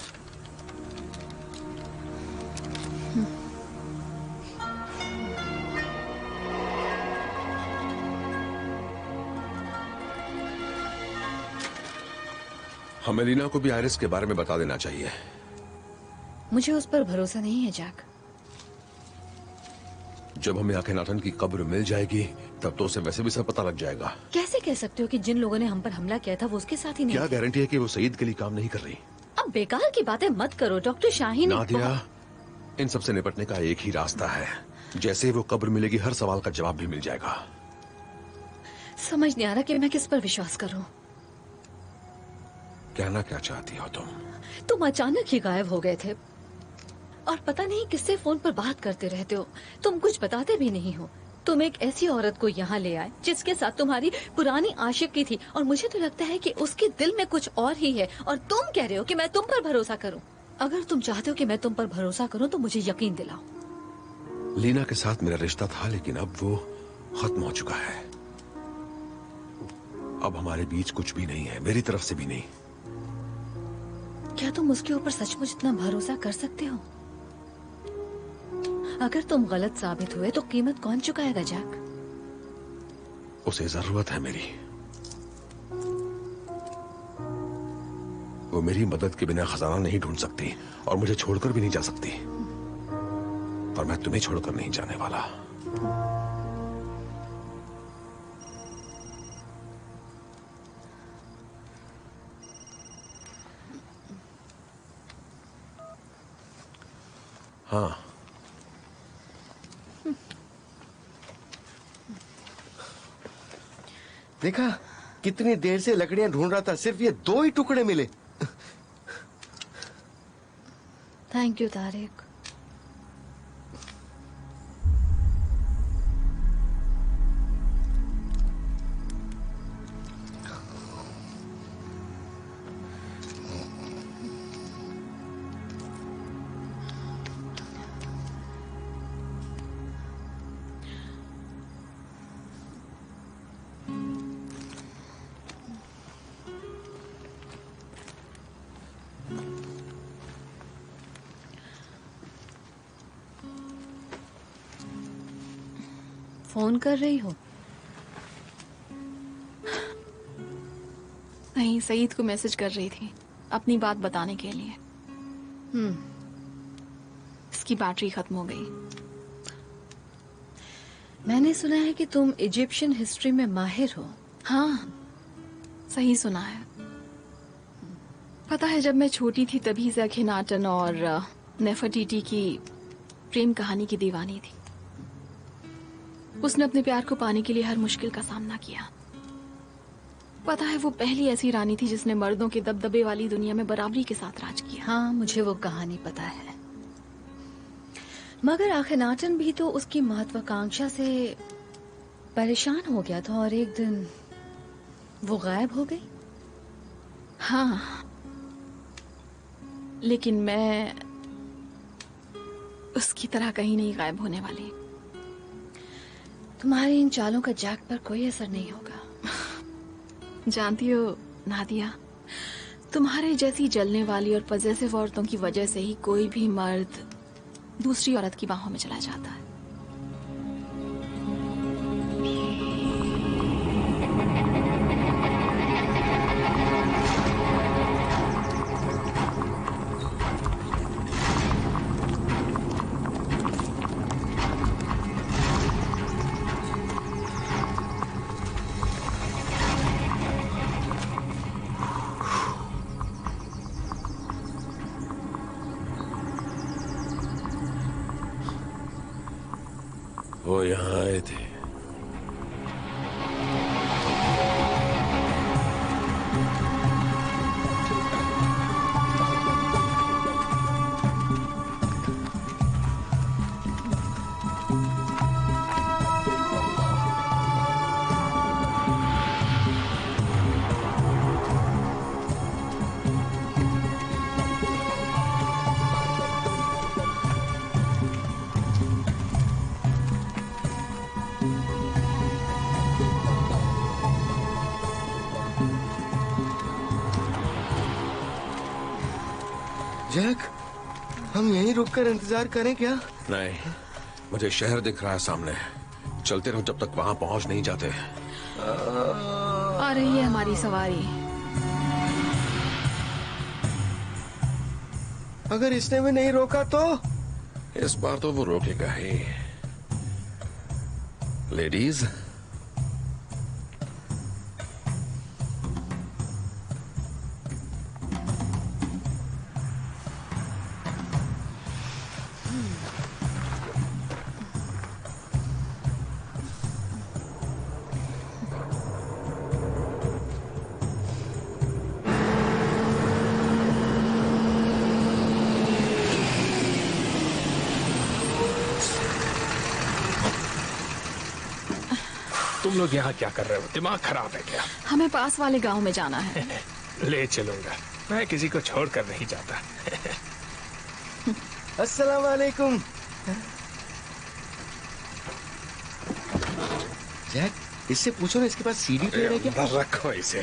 हमें लीना को भी आयरिस के बारे में बता देना चाहिए। मुझे उस पर भरोसा नहीं है जैक। जब हमें आखिनाटन की कब्र मिल जाएगी तब तो उसे वैसे भी सब पता लग जाएगा। कैसे कह सकते हो कि जिन लोगों ने हम पर हमला किया था वो उसके साथ ही नहीं क्या थे? गारंटी है कि वो सईद के लिए काम नहीं कर रही? अब बेकार की बातें मत करो। डॉक्टर शाहीन नादिया, इन सब से निपटने का एक ही रास्ता है। जैसे ही वो कब्र मिलेगी हर सवाल का जवाब भी मिल जाएगा। समझ नहीं आ रहा कि मैं किस पर विश्वास करूं। कहना क्या चाहती हो तुम? तुम अचानक ही गायब हो गए थे और पता नहीं किससे फोन पर बात करते रहते हो। तुम कुछ बताते भी नहीं हो। तुम एक ऐसी औरत को यहाँ ले आए जिसके साथ तुम्हारी पुरानी आशिकी थी और मुझे तो लगता है कि उसके दिल में कुछ और ही है और तुम कह रहे हो कि मैं तुम पर भरोसा करूं। अगर तुम चाहते हो कि मैं तुम पर भरोसा करूं तो मुझे यकीन दिलाओ। लीना के साथ मेरा रिश्ता था लेकिन अब वो खत्म हो चुका है। अब हमारे बीच कुछ भी नहीं है, मेरी तरफ से भी नहीं। क्या तुम उसके ऊपर सचमुच इतना भरोसा कर सकते हो? अगर तुम गलत साबित हुए तो कीमत कौन चुकाएगा जैक? उसे जरूरत है मेरी। वो मेरी मदद के बिना खजाना नहीं ढूंढ सकती और मुझे छोड़कर भी नहीं जा सकती। और मैं तुम्हें छोड़कर नहीं जाने वाला। हाँ, देखा कितनी देर से लकड़ियां ढूंढ रहा था, सिर्फ ये 2 ही टुकड़े मिले। Thank you Tariq. फोन कर रही हो? नहीं, सईद को मैसेज कर रही थी अपनी बात बताने के लिए। इसकी बैटरी खत्म हो गई। मैंने सुना है कि तुम इजिप्शियन हिस्ट्री में माहिर हो। हाँ, सही सुना है। पता है, जब मैं छोटी थी तभी से अखिनाटन और नेफरटीटी की प्रेम कहानी की दीवानी थी। उसने अपने प्यार को पाने के लिए हर मुश्किल का सामना किया। पता है, वो पहली ऐसी रानी थी जिसने मर्दों के दबदबे वाली दुनिया में बराबरी के साथ राज किया। हाँ, मुझे वो कहानी पता है। मगर अखिनाटन भी तो उसकी महत्वाकांक्षा से परेशान हो गया था और एक दिन वो गायब हो गई। हाँ, लेकिन मैं उसकी तरह कहीं नहीं गायब होने वाली। तुम्हारी इन चालों का जैक पर कोई असर नहीं होगा। जानती हो नादिया, तुम्हारे जैसी जलने वाली और पजेसिव औरतों की वजह से ही कोई भी मर्द दूसरी औरत की बाहों में चला जाता है। वो यहाँ आए थे। जैक, हम यहीं रुककर इंतजार करें क्या? नहीं, मुझे शहर दिख रहा है सामने। चलते रहो जब तक वहां पहुंच नहीं जाते। आ रही है हमारी सवारी। अगर इसने भी नहीं रोका तो? इस बार तो वो रोकेगा ही। लेडीज, तुम लोग यहाँ क्या कर रहे हो? दिमाग खराब है क्या? हमें पास वाले गांव में जाना है। ले चलूंगा, मैं किसी को छोड़कर नहीं जाता। अस्सलाम वालेकुम। जैक, इससे पूछो ना इसके पास सीडी प्लेयर है क्या? रखो इसे।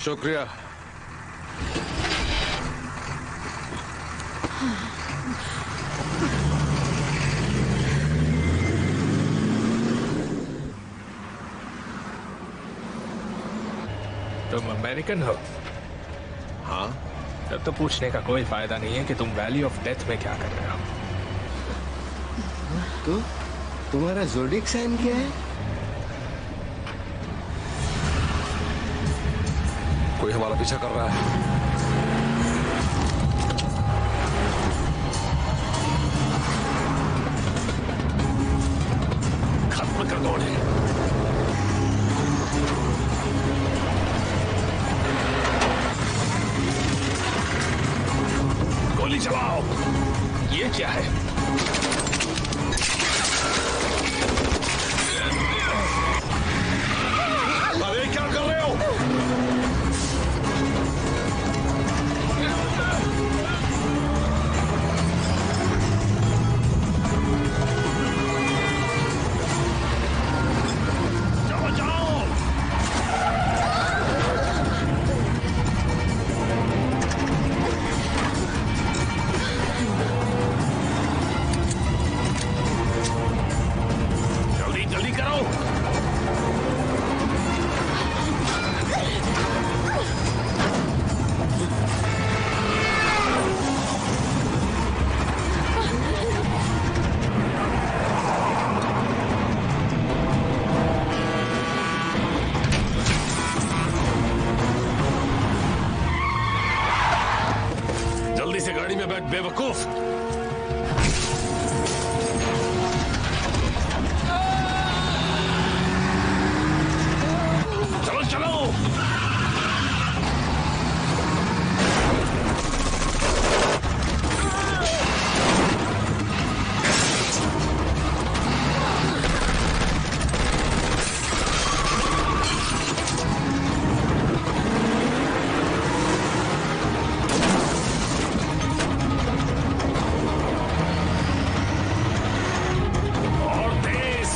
शुक्रिया। तुम अमेरिकन हो? हाँ। तब तो पूछने का कोई फायदा नहीं है कि तुम वैली ऑफ डेथ में क्या कर रहे हो। तो तुम्हारा ज़ोडिएक साइन क्या है? कोई हमारा पीछा कर रहा है। खत्म कर दो उन्हें। गोली चलाओ। ये क्या है? अरे क्या कर रहे हो? जाओ जाओ। जल्दी जल्दी करो। जल्दी से गाड़ी में बैठ बेवकूफ। चलो चलो। और तेज।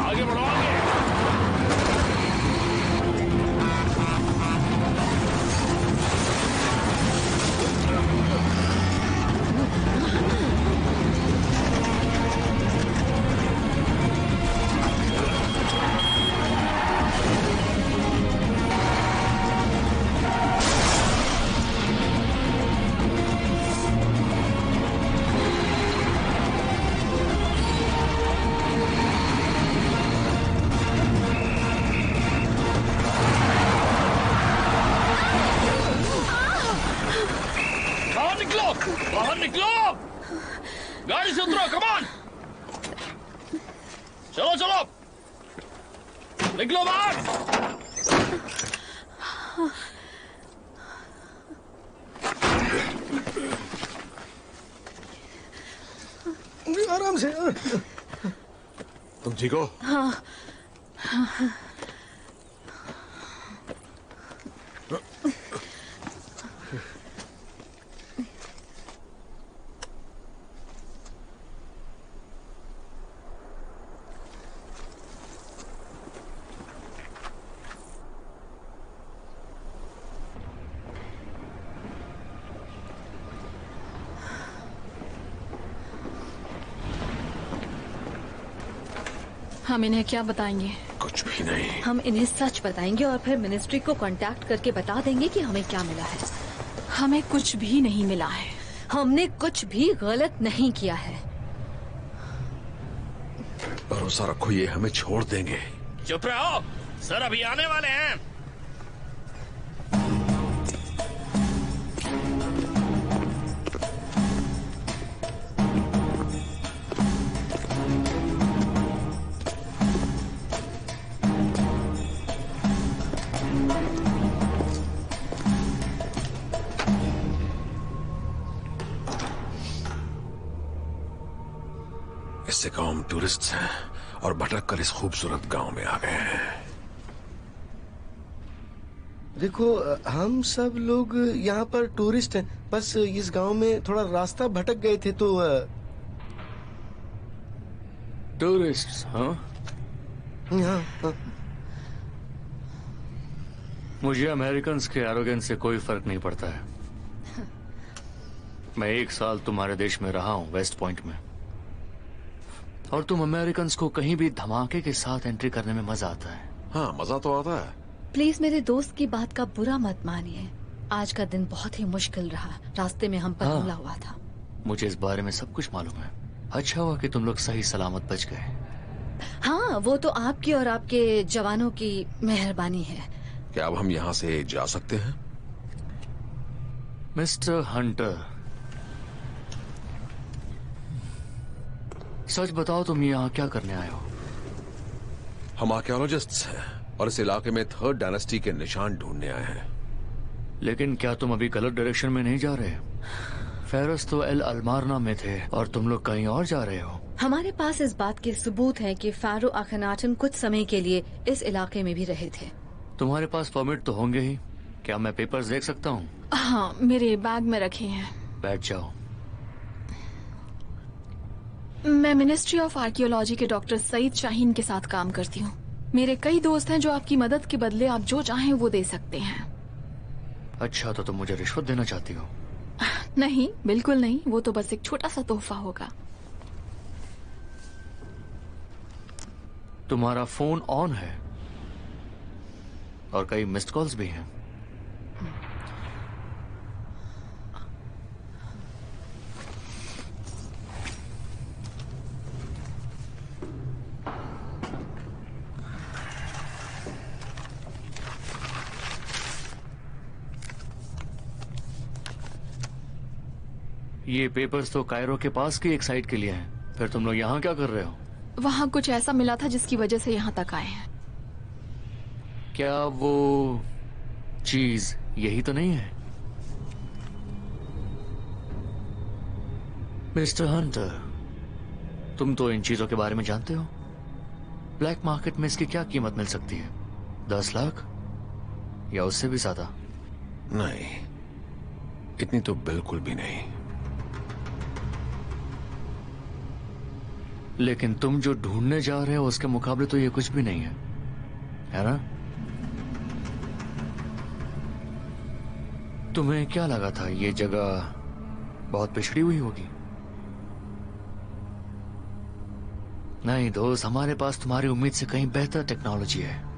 आगे बढ़ो आगे। निकलो बाहर। आराम से। तुम ठीक हो? हाँ। हम इन्हें क्या बताएंगे? कुछ भी नहीं। हम इन्हें सच बताएंगे और फिर मिनिस्ट्री को कांटेक्ट करके बता देंगे कि हमें क्या मिला है। हमें कुछ भी नहीं मिला है। हमने कुछ भी गलत नहीं किया है। भरोसा रखो, ये हमें छोड़ देंगे। चुप रहो सर, अभी आने वाले हैं। इससे कहो हम टूरिस्ट हैं और भटक कर इस खूबसूरत गांव में आ गए हैं। देखो, हम सब लोग यहाँ पर टूरिस्ट हैं, बस इस गांव में थोड़ा रास्ता भटक गए थे तो टूरिस्ट? हाँ, हाँ। मुझे अमेरिकन्स के एरोगेंस से कोई फर्क नहीं पड़ता है। मैं 1 साल तुम्हारे देश में रहा हूँ, वेस्ट पॉइंट में, और तुम अमेरिकन्स को कहीं भी धमाके के साथ एंट्री करने में मजा आता है। हाँ, मजा तो आता है। प्लीज मेरे दोस्त की बात का बुरा मत मानिए। आज का दिन बहुत ही मुश्किल रहा। रास्ते में हम पर हमला हुआ था। मुझे इस बारे में सब कुछ मालूम है। अच्छा हुआ कि तुम लोग सही सलामत बच गए। हाँ, वो तो आपकी और आपके जवानों की मेहरबानी है। क्या अब हम यहाँ से जा सकते हैं? मिस्टर हंटर, सच बताओ, तुम यहाँ क्या करने आए हो? हम आर्कियोलॉजिस्ट्स हैं और इस इलाके में 3rd डायनेस्टी के निशान ढूंढने आए हैं। लेकिन क्या तुम अभी गलत डायरेक्शन में नहीं जा रहे? फेरस तो एल अलमारना में थे और तुम लोग कहीं और जा रहे हो। हमारे पास इस बात के सबूत हैं कि फारो अखनाटन कुछ समय के लिए इस इलाके में भी रहे थे। तुम्हारे पास परमिट तो होंगे ही। क्या मैं पेपर्स देख सकता हूँ? हाँ, मेरे बैग में रखे हैं। बैठ जाओ। मैं मिनिस्ट्री ऑफ आर्कियोलॉजी के डॉक्टर सईद शाहीन के साथ काम करती हूँ। मेरे कई दोस्त हैं जो आपकी मदद के बदले आप जो चाहें वो दे सकते हैं। अच्छा, तो तुम मुझे रिश्वत देना चाहती हो? नहीं, बिल्कुल नहीं। वो तो बस एक छोटा सा तोहफा होगा। तुम्हारा फोन ऑन है और कई मिस्ड कॉल्स भी हैं। ये पेपर्स तो कायरो के पास की एक साइट के लिए हैं। फिर तुम लोग यहाँ क्या कर रहे हो? वहाँ कुछ ऐसा मिला था जिसकी वजह से यहाँ तक आए हैं। क्या वो चीज यही तो नहीं है? मिस्टर हंटर, तुम तो इन चीजों के बारे में जानते हो। ब्लैक मार्केट में इसकी क्या कीमत मिल सकती है? 10 लाख या उससे भी ज्यादा? नहीं, इतनी तो बिल्कुल भी नहीं। लेकिन तुम जो ढूंढने जा रहे हो उसके मुकाबले तो ये कुछ भी नहीं है, है ना? तुम्हें क्या लगा था ये जगह बहुत पिछड़ी हुई होगी? नहीं दोस्त, हमारे पास तुम्हारी उम्मीद से कहीं बेहतर टेक्नोलॉजी है।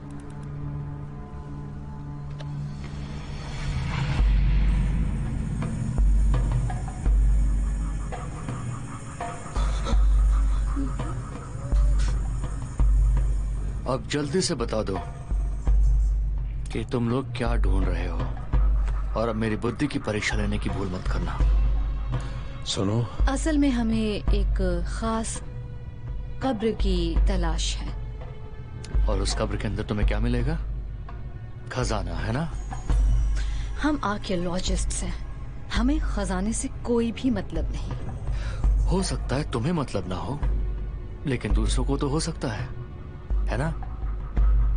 अब जल्दी से बता दो कि तुम लोग क्या ढूंढ रहे हो, और अब मेरी बुद्धि की परीक्षा लेने की भूल मत करना। सुनो, असल में हमें एक खास कब्र की तलाश है। और उस कब्र के अंदर तुम्हें क्या मिलेगा? खजाना, है ना? हम आर्कियोलॉजिस्ट हैं, हमें खजाने से कोई भी मतलब नहीं। हो सकता है तुम्हें मतलब ना हो, लेकिन दूसरों को तो हो सकता है ना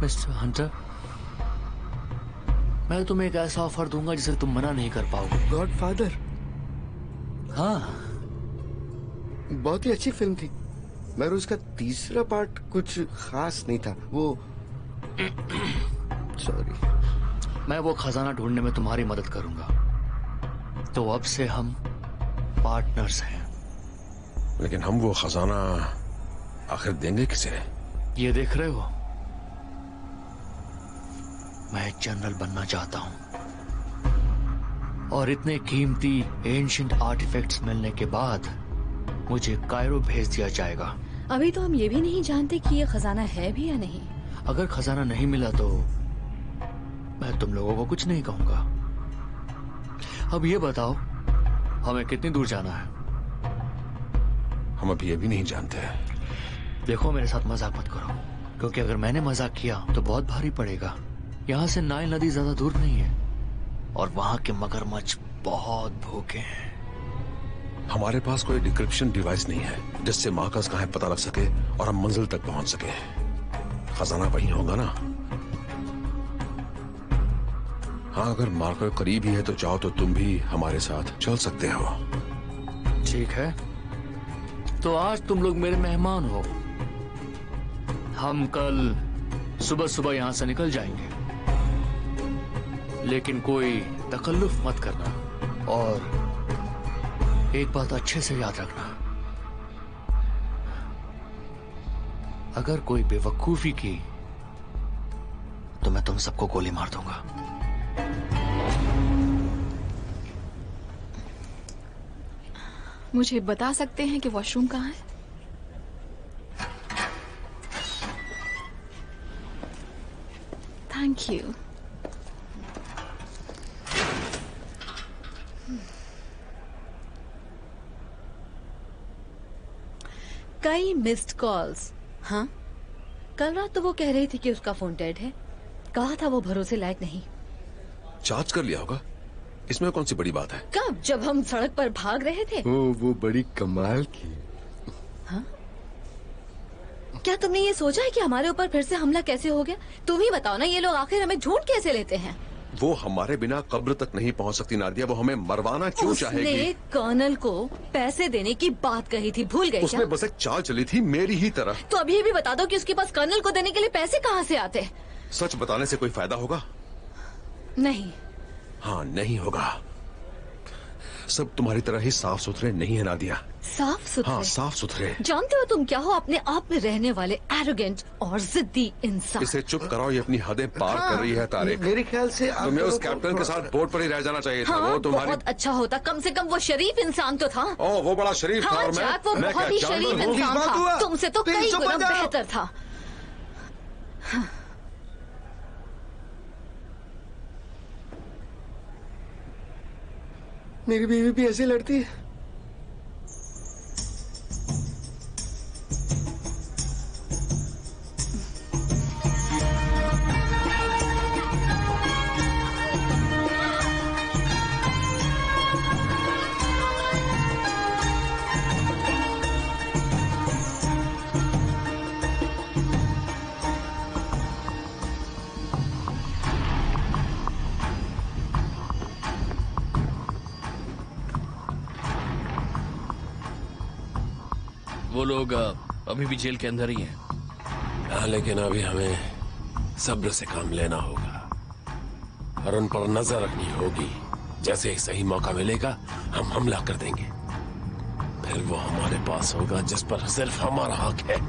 मिस्टर हंटर? मैं तुम्हें एक ऐसा ऑफर दूंगा जिसे तुम मना नहीं कर पाओगे। गॉडफादर? हाँ, बहुत ही अच्छी फिल्म थी, मगर उसका तीसरा पार्ट कुछ खास नहीं था। वो सॉरी। मैं वो खजाना ढूंढने में तुम्हारी मदद करूंगा। तो अब से हम पार्टनर्स हैं। लेकिन हम वो खजाना आखिर देंगे किसे? ये देख रहे हो, मैं जनरल बनना चाहता हूं, और इतने कीमती एंशिएंट आर्टिफैक्ट्स मिलने के बाद मुझे कायरो भेज दिया जाएगा। अभी तो हम ये भी नहीं जानते कि ये खजाना है भी या नहीं। अगर खजाना नहीं मिला तो मैं तुम लोगों को कुछ नहीं कहूंगा। अब ये बताओ, हमें कितनी दूर जाना है? हम अभी ये भी नहीं जानते। देखो, मेरे साथ मजाक मत करो, क्योंकि अगर मैंने मजाक किया तो बहुत भारी पड़ेगा। यहाँ से नाइल नदी ज्यादा दूर नहीं है, और वहां के मगरमच्छ बहुत भूखे हैं। हमारे पास कोई डिक्रिप्शन डिवाइस नहीं है जिससे मार्कस कहाँ है पता लग सके और हम मंजिल तक पहुंच सके। खजाना वहीं होगा ना? हाँ, अगर मार्कर करीब ही है तो चाहो तो तुम भी हमारे साथ चल सकते हो। ठीक है, तो आज तुम लोग मेरे मेहमान हो। हम कल सुबह सुबह यहां से निकल जाएंगे, लेकिन कोई तकल्लुफ मत करना, और एक बात अच्छे से याद रखना, अगर कोई बेवकूफी की तो मैं तुम सबको गोली मार दूंगा। मुझे बता सकते हैं कि वॉशरूम कहाँ है? Thank you. कई मिस्ड कॉल्स। हाँ, कल रात तो वो कह रही थी कि उसका फोन डेड है। कहा था वो भरोसे लायक नहीं। चार्ज कर लिया होगा, इसमें कौन सी बड़ी बात है? कब? जब हम सड़क पर भाग रहे थे। वो बड़ी कमाल की। हाँ? क्या तुमने ये सोचा है कि हमारे ऊपर फिर से हमला कैसे हो गया? तुम ही बताओ ना, ये लोग आखिर हमें ढूंढ कैसे लेते हैं? वो हमारे बिना कब्र तक नहीं पहुंच सकती नादिया, वो हमें मरवाना क्यों चाहेगी? उसने कर्नल को पैसे देने की बात कही थी, भूल गए उसमें क्या? बस एक चाल चली थी मेरी ही तरह। तो अभी भी बता दो कि उसके पास कर्नल को देने के लिए पैसे कहाँ से आते? सच बताने से कोई फायदा होगा? नहीं। हाँ, नहीं होगा। सब तुम्हारी तरह ही साफ सुथरे नहीं है नादिया। साफ सुथरे? हाँ, साफ सुथरे। जानते हो तुम क्या हो? अपने आप में रहने वाले एरोगेंट और जिद्दी इंसान। इसे चुप कराओ, ये अपनी हदें पार कर रही है तारिक। मेरे ख्याल से तुम्हें उस कैप्टन के साथ बोट पर ही रह जाना चाहिए था। हाँ, वो तुम्हारी बहुत अच्छा होता, कम से कम वो शरीफ इंसान तो था। ओह, वो बड़ा शरीफ था, हाँ, और जैक, वो मैं बहुत ही क्या शरीफ जानवर हूँ? इंसान था। तुमसे तो कई गुना बेहतर था। मेरी बीवी भी ऐसे लड़ती है। वो लोग अभी भी जेल के अंदर ही हैं। हाँ, लेकिन अभी हमें सब्र से काम लेना होगा और उन पर नजर रखनी होगी। जैसे ही सही मौका मिलेगा हम हमला कर देंगे, फिर वो हमारे पास होगा जिस पर सिर्फ हमारा हक है।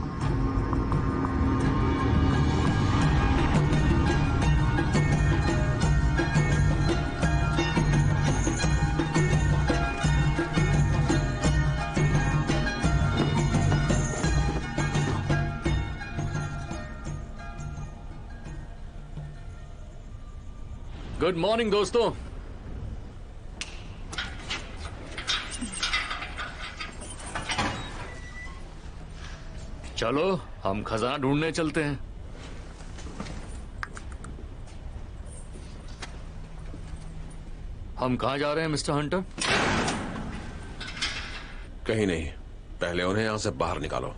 गुड मॉर्निंग दोस्तों। चलो हम खजाना ढूंढने चलते हैं। हम कहाँ जा रहे हैं मिस्टर हंटर? कहीं नहीं, पहले उन्हें यहाँ से बाहर निकालो।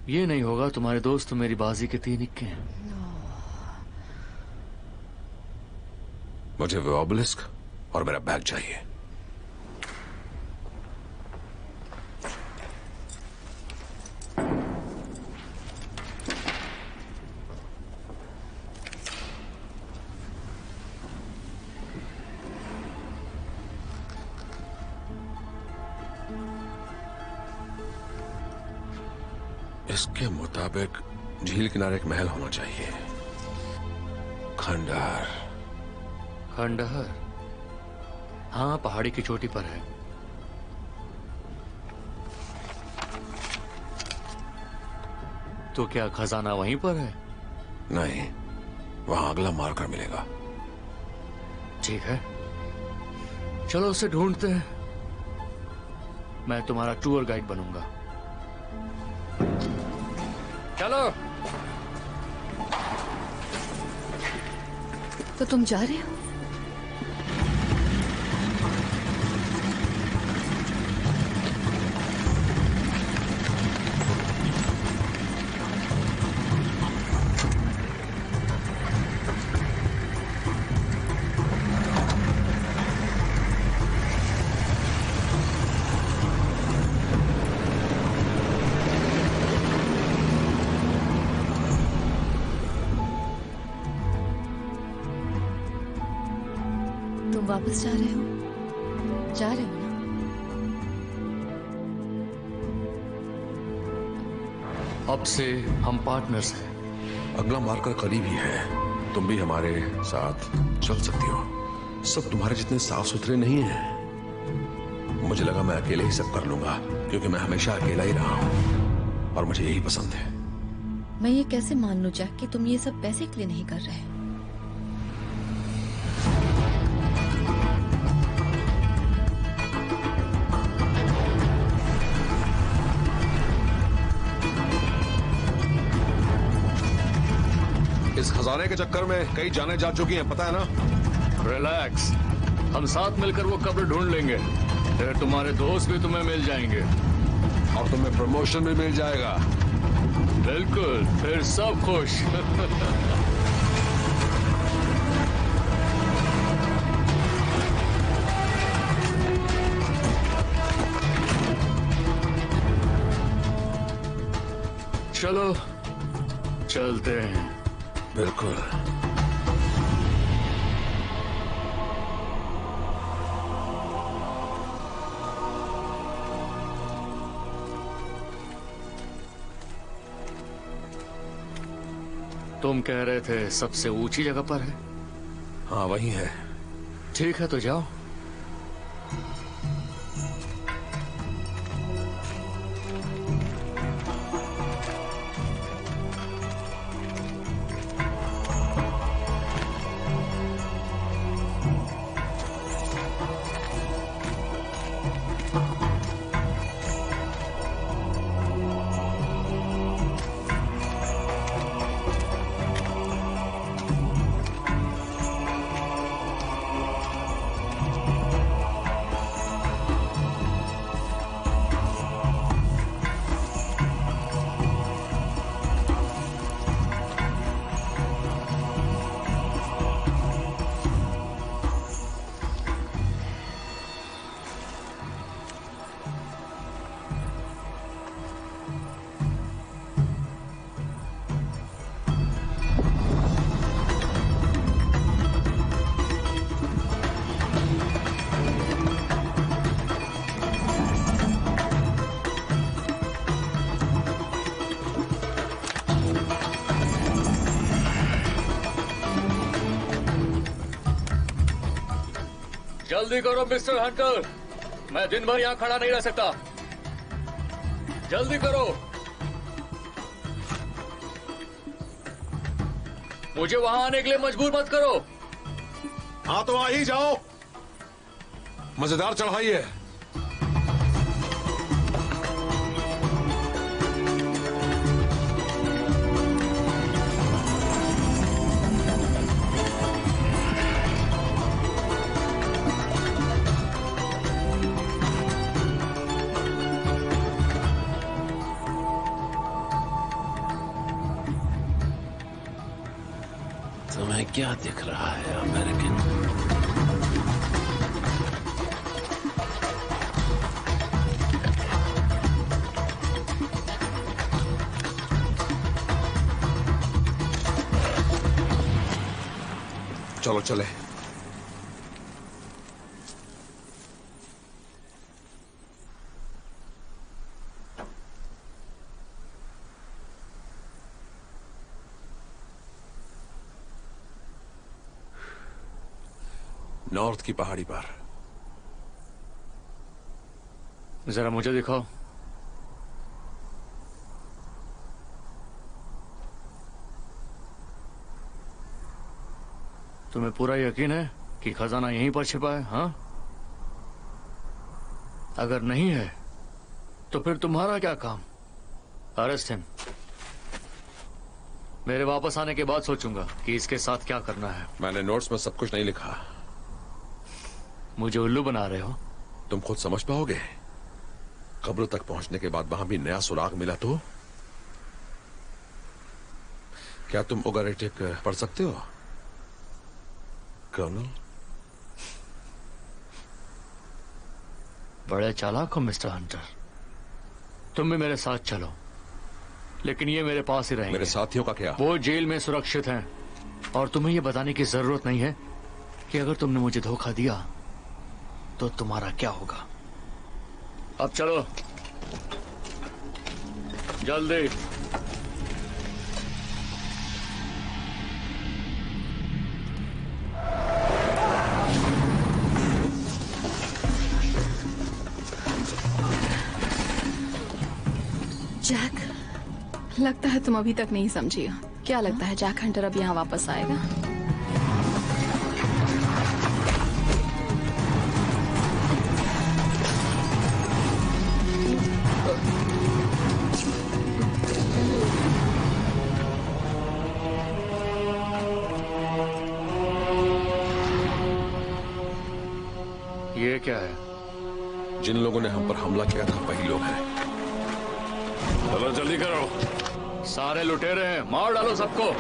ये नहीं होगा, तुम्हारे दोस्त तो मेरी बाजी के 3 इक्के हैं। मुझे वो ऑबलिस्क और मेरा बैग चाहिए। इसके मुताबिक झील किनारे एक महल होना चाहिए। खंडहर। खंडहर? हाँ, पहाड़ी की चोटी पर है। तो क्या खजाना वहीं पर है? नहीं, वहां अगला मारकर मिलेगा। ठीक है, चलो उसे ढूंढते हैं। मैं तुम्हारा टूर गाइड बनूंगा। चलो। तो तुम जा रहे हो? तुम वापस जा रहे हो? जा रहे हो ना? अब से हम पार्टनर्स हैं। अगला मार्कर करीब ही है, तुम भी हमारे साथ चल सकती हो। सब तुम्हारे जितने साफ सुथरे नहीं हैं। मुझे लगा मैं अकेले ही सब कर लूंगा, क्योंकि मैं हमेशा अकेला ही रहा हूं और मुझे यही पसंद है। मैं ये कैसे मान लूं जैक कि तुम ये सब पैसे के लिए नहीं कर रहे? इस खजाने के चक्कर में कई जाने जा चुकी हैं, पता है ना? रिलैक्स, हम साथ मिलकर वो कब्र ढूंढ लेंगे। फिर तुम्हारे दोस्त भी तुम्हें मिल जाएंगे और तुम्हें प्रमोशन भी मिल जाएगा। बिल्कुल, फिर सब खुश। चलो चलते हैं। बिल्कुल। तुम कह रहे थे सबसे ऊंची जगह पर है? हाँ, वही है। ठीक है, तो जाओ। जल्दी करो मिस्टर हंटर, मैं दिन भर यहाँ खड़ा नहीं रह सकता। जल्दी करो, मुझे वहां आने के लिए मजबूर मत करो। हाँ तो आ ही जाओ, मजेदार चढ़ाई है। तुम्हें क्या दिख रहा है अमेरिकन? चलो चले। नॉर्थ की पहाड़ी पर। जरा मुझे दिखाओ। तुम्हें पूरा यकीन है कि खजाना यहीं पर छिपा है? हाँ, अगर नहीं है तो फिर तुम्हारा क्या काम? Arrest him. मेरे वापस आने के बाद सोचूंगा कि इसके साथ क्या करना है। मैंने नोट्स में सब कुछ नहीं लिखा। मुझे उल्लू बना रहे हो? तुम खुद समझ पाओगे। कब्र तक पहुंचने के बाद वहां भी नया सुराग मिला तो? क्या तुम ओगरेटिक पढ़ सकते हो कर्नल? बड़े चालाक हो मिस्टर हंटर। तुम भी मेरे साथ चलो, लेकिन ये मेरे पास ही रहेंगे। मेरे साथियों का क्या? वो जेल में सुरक्षित हैं, और तुम्हें ये बताने की जरूरत नहीं है कि अगर तुमने मुझे धोखा दिया तो तुम्हारा क्या होगा। अब चलो जल्दी। जैक, लगता है तुम अभी तक नहीं समझी हो। क्या लगता है जैक हंटर अब यहाँ वापस आएगा? ये क्या है? जिन लोगों ने हम पर हमला किया था वही लोग हैं। चलो जल्दी करो, सारे लुटेरे हैं, मार डालो सबको।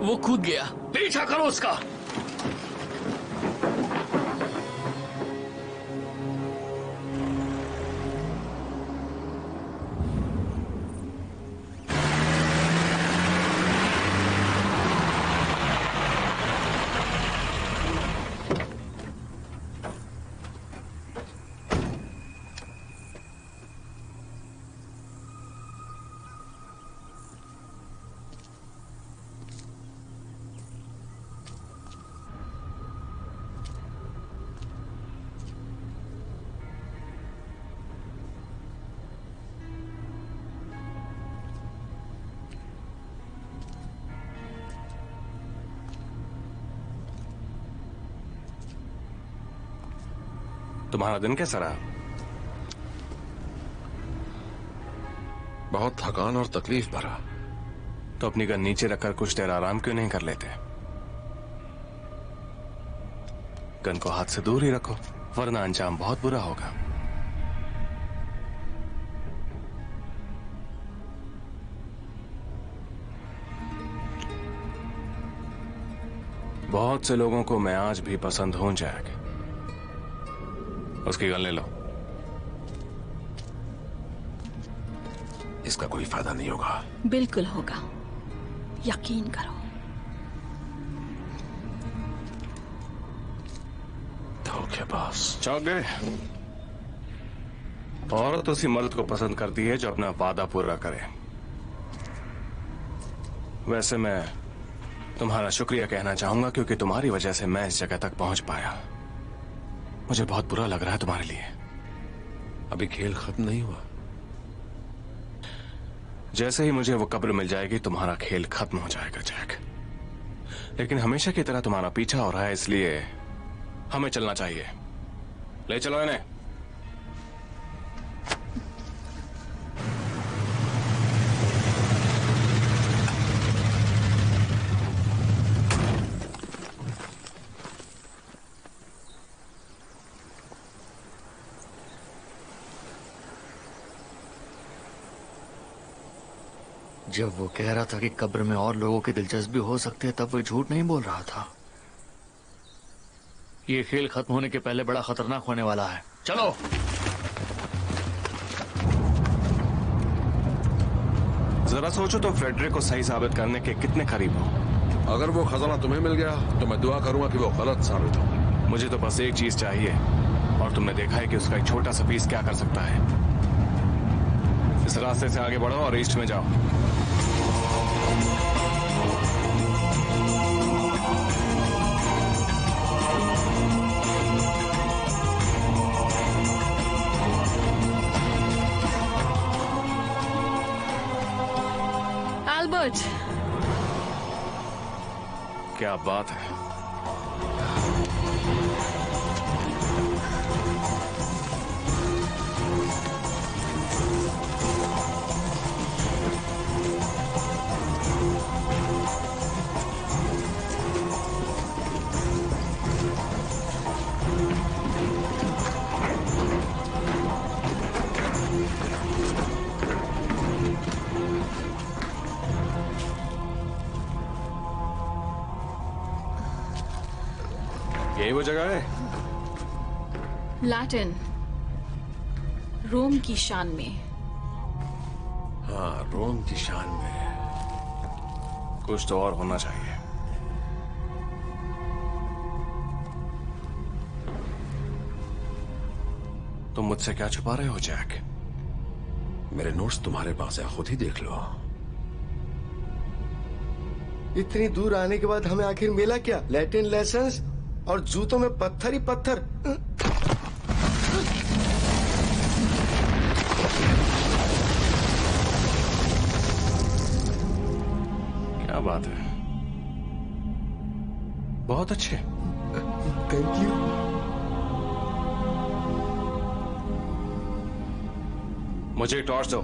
वो कूद गया। पीछा करो उसका। तुम्हारा दिन कैसा रहा? बहुत थकान और तकलीफ भरा। तो अपनी गन नीचे रखकर कुछ देर आराम क्यों नहीं कर लेते? गन को हाथ से दूर ही रखो, वरना अंजाम बहुत बुरा होगा। बहुत से लोगों को मैं आज भी पसंद हूं जैक। उसकी गन ले लो। इसका कोई फायदा नहीं होगा। बिल्कुल होगा, यकीन करो। धोखेबाज। चौंक गए? औरत उसी मर्द को पसंद करती है जो अपना वादा पूरा करे। वैसे मैं तुम्हारा शुक्रिया कहना चाहूंगा क्योंकि तुम्हारी वजह से मैं इस जगह तक पहुंच पाया। मुझे बहुत बुरा लग रहा है तुम्हारे लिए। अभी खेल खत्म नहीं हुआ। जैसे ही मुझे वो कब्र मिल जाएगी तुम्हारा खेल खत्म हो जाएगा जैक। लेकिन हमेशा की तरह तुम्हारा पीछा हो रहा है, इसलिए हमें चलना चाहिए। ले चलो इन्हें। जब वो कह रहा था कि कब्र में और लोगों की दिलचस्पी हो सकती है, तब वो झूठ नहीं बोल रहा था। ये खेल खत्म होने के पहले बड़ा खतरनाक होने वाला है। चलो। जरा सोचो तो फ्रेडरिक को सही साबित करने के कितने करीब हो। अगर वो खजाना तुम्हें मिल गया तो मैं दुआ करूंगा कि वो गलत साबित हो। मुझे तो बस एक चीज चाहिए, और तुमने देखा है कि उसका एक छोटा सा पीस क्या कर सकता है। इस रास्ते से आगे बढ़ो और ईस्ट में जाओ। एल्बर्ट, क्या बात है। यही वो जगह है? लैटिन, रोम की शान में। हाँ, रोम की शान में। कुछ तो और होना चाहिए। तुम मुझसे क्या छुपा रहे हो जैक? मेरे नोट्स तुम्हारे पास है, खुद ही देख लो। इतनी दूर आने के बाद हमें आखिर मिला क्या? लैटिन लेसन्स और जूतों में पत्थर ही पत्थर। क्या बात है, बहुत अच्छे। Thank you. मुझे टॉर्च दो।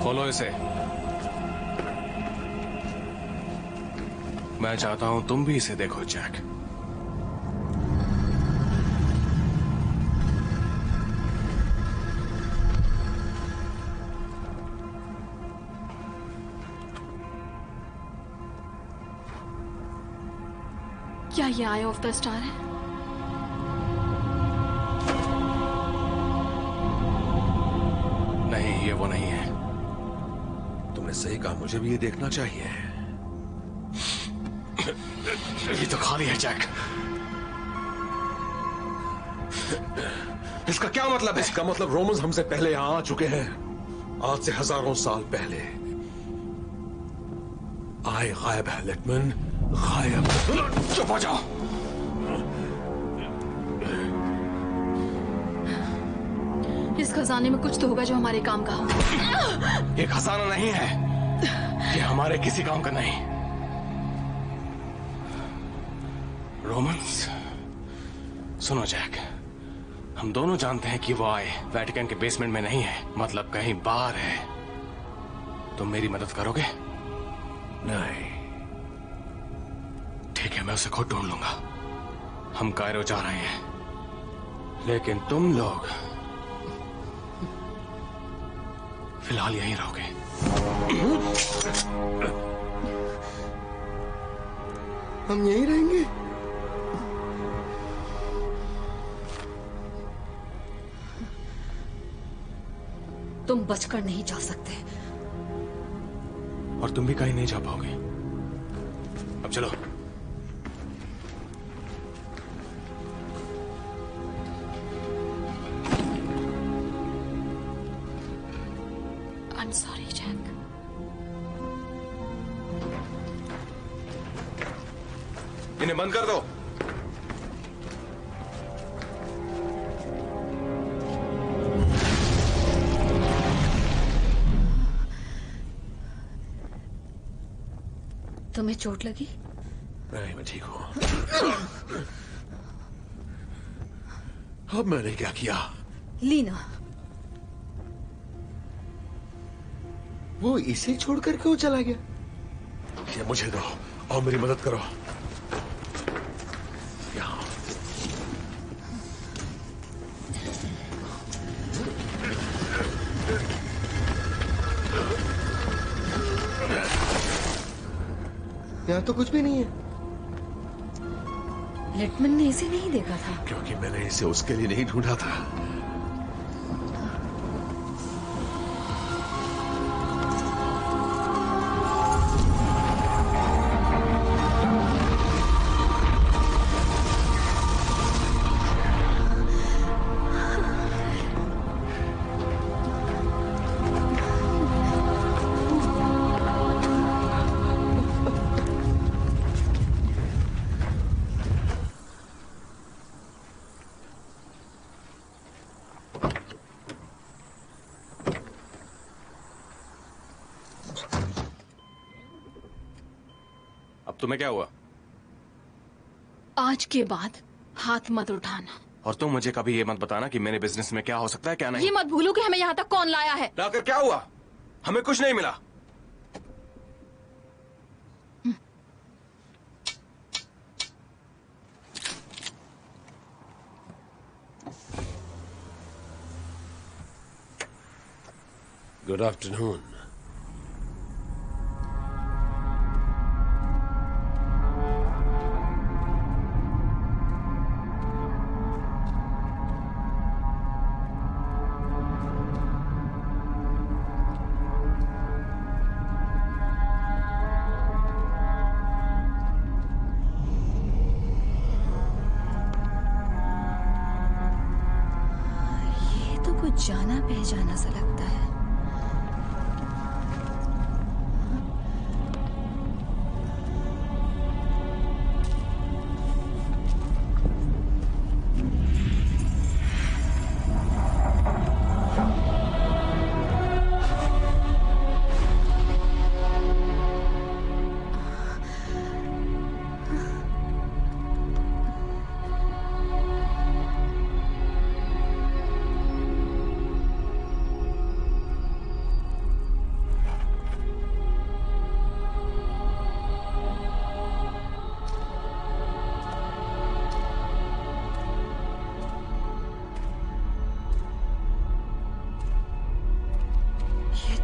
खोलो इसे। मैं चाहता हूं तुम भी इसे देखो जैक। क्या ये आई ऑफ द स्टार है? नहीं, ये वो नहीं है। तुमने सही कहा, मुझे भी ये देखना चाहिए। ये तो खाली है जैक। इसका क्या मतलब है? इसका मतलब रोमन्स हमसे पहले यहां आ चुके हैं, आज से हजारों साल पहले। आय गायब है लेटमैन, गायब। चुप हो जाओ। इस खजाने में कुछ तो होगा जो हमारे काम का हो। ये खजाना नहीं है, ये हमारे किसी काम का नहीं। रोमन्स, सुनो जैक, हम दोनों जानते हैं कि वो आए वेटिकन के बेसमेंट में नहीं है, मतलब कहीं बाहर है। तुम मेरी मदद करोगे? नहीं। ठीक है, मैं उसे खुद ढूंढ लूंगा। हम कायरो जा रहे हैं, लेकिन तुम लोग फिलहाल यहीं रहोगे। हम यहीं रहेंगे? तुम बचकर नहीं जा सकते। और तुम भी कहीं नहीं जा पाओगे। अब चलो। I'm sorry, Jack. इन्हें बंद कर दो। तुम्हें चोट लगी? नहीं, मैं ठीक हूं। अब मैंने क्या किया? लीना, वो इसे छोड़कर क्यों चला गया? ये मुझे दो और मेरी मदद करो। यहाँ। यहाँ तो कुछ भी नहीं है। लिटमन ने इसे नहीं देखा था। क्योंकि मैंने इसे उसके लिए नहीं ढूंढा था। अब तुम्हें क्या हुआ? आज के बाद हाथ मत उठाना। और तुम मुझे कभी ये मत बताना कि मेरे बिजनेस में क्या हो सकता है क्या नहीं। ये मत भूलो कि हमें यहाँ तक कौन लाया है। लाकर क्या हुआ? हमें कुछ नहीं मिला। Good afternoon. ये तो कुछ जाना पहचाना सा लगता है।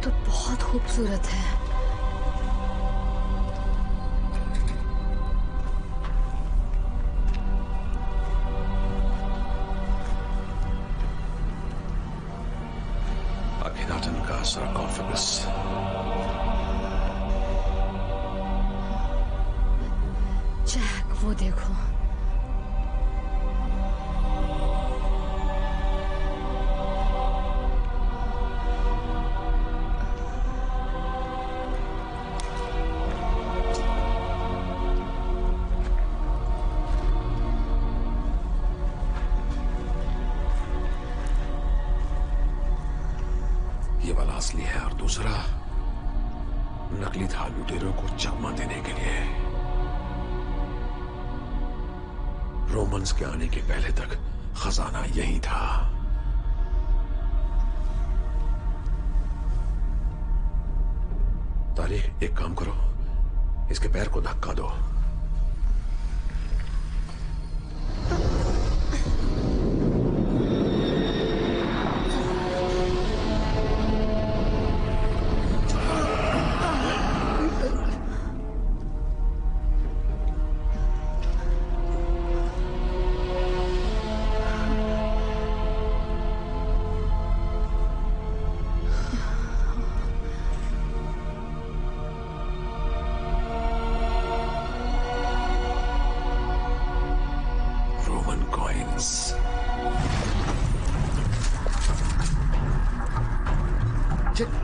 तो बहुत खूबसूरत है। अखिनाटन का सार्कोफेगस। जैक, वो देखो। असली है और दूसरा नकली था लुटेरों को चकमा देने के लिए। रोमन्स के आने के पहले तक खजाना यही था। तारीख, एक काम करो, इसके पैर को धक्का दो।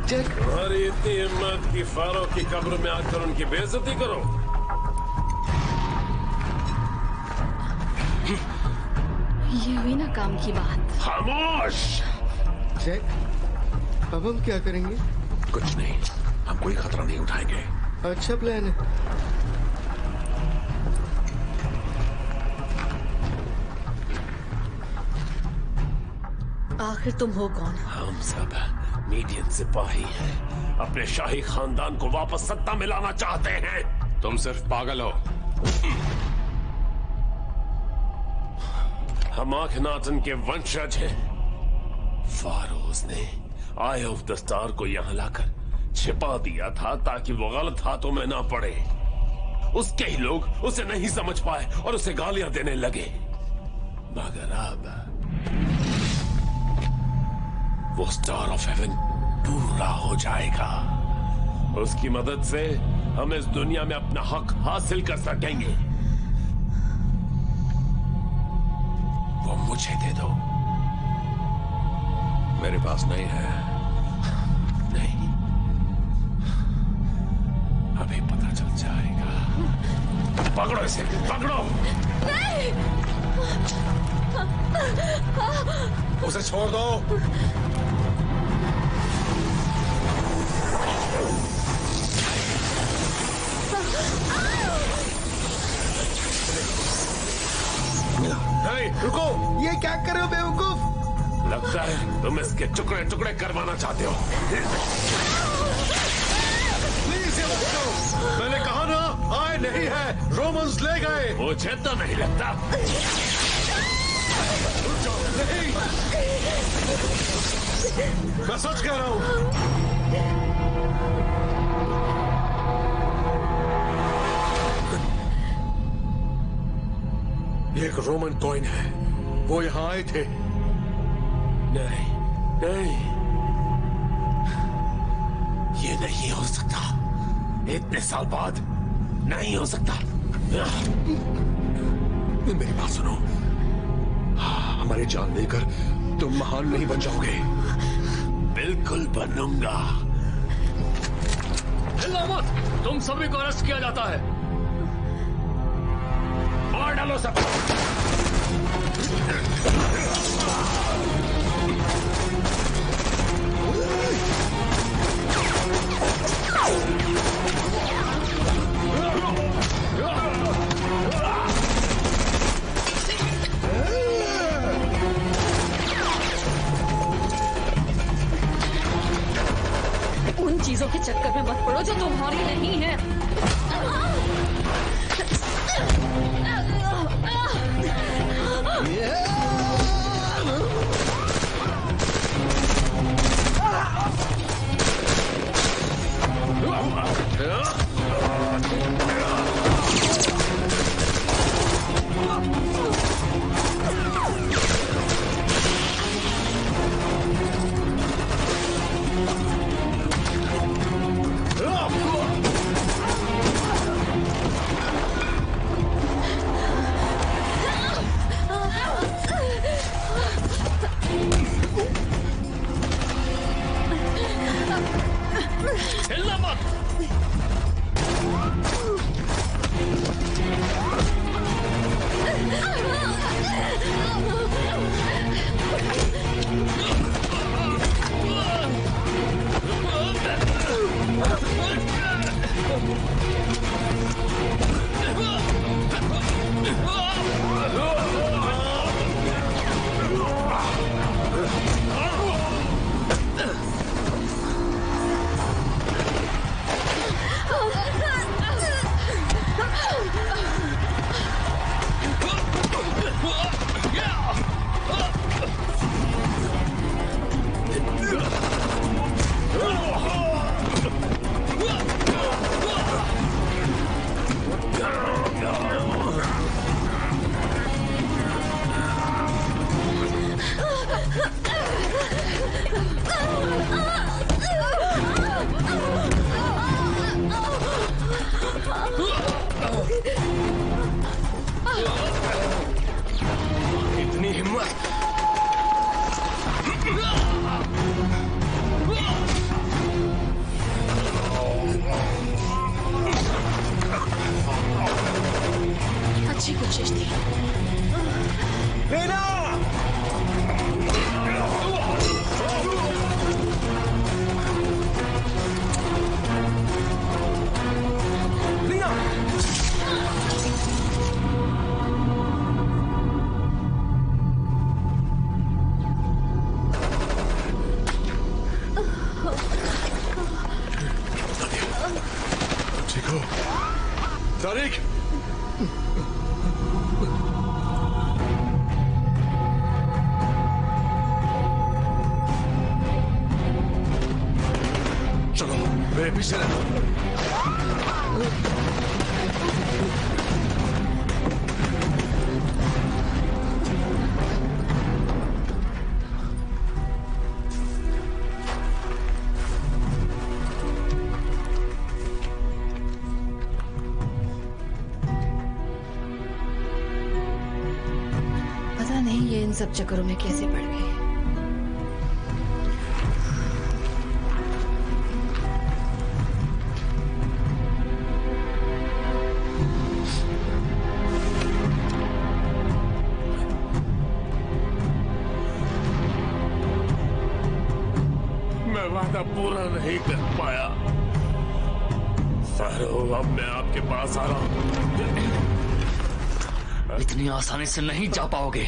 तुम्हारी इतनी हिम्मत की फारो की कब्र में आकर उनकी बेइज्जती करो। ये हुई ना काम की बात। खामोश। जैक, अब हम क्या करेंगे? कुछ नहीं, हम कोई खतरा नहीं उठाएंगे। अच्छा प्लान है। आखिर तुम हो कौन? हम सब मीडियन सिपाही हैं। अपने शाही खानदान को वापस सत्ता में लाना चाहते हैं। तुम सिर्फ पागल हो। हम आखनातन के वंशज हैं। फारोज ने आई ऑफ द स्टार को यहां लाकर छिपा दिया था ताकि वो गलत हाथों में ना पड़े। उसके ही लोग उसे नहीं समझ पाए और उसे गालियां देने लगे। मगर अब वो स्टार ऑफ हेवन पूरा हो जाएगा। उसकी मदद से हम इस दुनिया में अपना हक हासिल कर सकेंगे। वो मुझे दे दो। मेरे पास नहीं है। नहीं, अभी पता चल जाएगा। पकड़ो इसे, पकड़ो। नहीं। उसे छोड़ दो। नहीं, रुको, ये क्या कर रहे हो बेवकूफ? लगता है तुम इसके टुकड़े टुकड़े करवाना चाहते हो। प्लीज ये मत करो। मैंने कहा ना, आए नहीं है, रोमन्स ले गए। मुझे तो नहीं लगता। नहीं, मैं सच कह रहा हूं। ये एक रोमन कॉइन है। वो यहां आए थे। नहीं, नहीं, ये नहीं हो सकता। इतने साल बाद नहीं हो सकता। मेरी बात सुनो, हमारी जान लेकर तुम महान नहीं बन जाओगे। बिल्कुल बनूंगा। हिलो मत, तुम सभी को अरेस्ट किया जाता है। मार डालो सब। उन चीजों के चक्कर में मत पड़ो जो तुम्हारी नहीं है। पीछे रह। पता नहीं ये इन सब चक्करों में कैसे पड़ गई। मैं वादा पूरा नहीं कर पाया। फैरो, अब मैं आपके पास आ रहा हूँ। इतनी आसानी से नहीं जा पाओगे।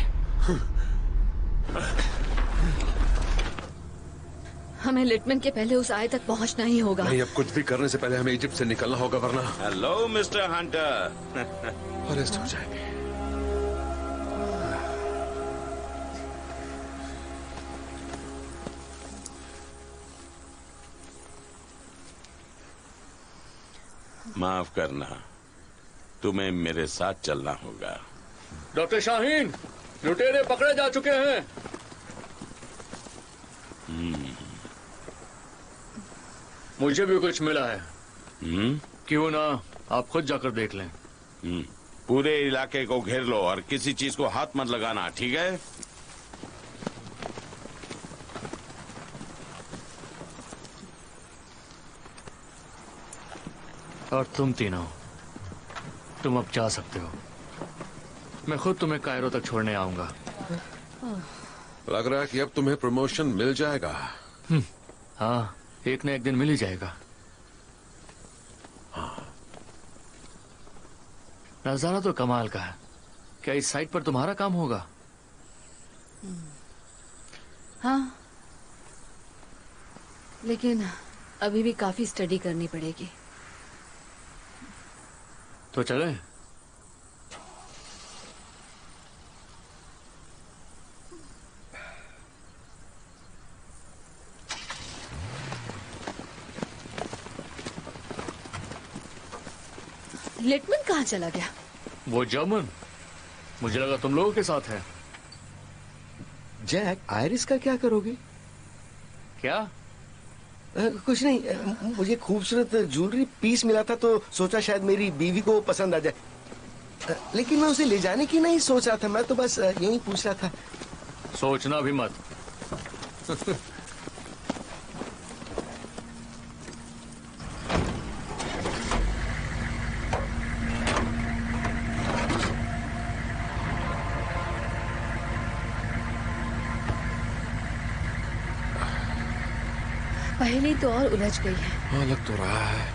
हमें लिटमन के पहले उस आय तक पहुंचना ही होगा। नहीं, अब कुछ भी करने से पहले हमें इजिप्ट से निकलना होगा, वरना हेलो मिस्टर हंटर। अरेस्ट हो जाएंगे। माफ करना, तुम्हें मेरे साथ चलना होगा। डॉक्टर शाहीन, लुटेरे पकड़े जा चुके हैं। मुझे भी कुछ मिला है। क्यों ना आप खुद जाकर देख लें। पूरे इलाके को घेर लो और किसी चीज को हाथ मत लगाना, ठीक है? और तुम तीनों, तुम अब जा सकते हो। मैं खुद तुम्हें कायरो तक छोड़ने आऊंगा। लग रहा है कि अब तुम्हें प्रमोशन मिल जाएगा। हाँ, एक न एक दिन मिल ही जाएगा। नजारा तो कमाल का है। क्या इस साइट पर तुम्हारा काम होगा? हाँ, लेकिन अभी भी काफी स्टडी करनी पड़ेगी। तो चले। लिटमन कहाँ चला गया? वो जर्मन, मुझे लगा तुम लोगों के साथ है। जैक, आयरिस का क्या करोगे? क्या? कुछ नहीं, मुझे खूबसूरत ज्वेलरी पीस मिला था तो सोचा शायद मेरी बीवी को पसंद आ जाए, लेकिन मैं उसे ले जाने की नहीं सोच रहा था। मैं तो बस यही पूछ रहा था। सोचना भी मत। पहली तो और उलझ गई है। हाँ, लग तो रहा है।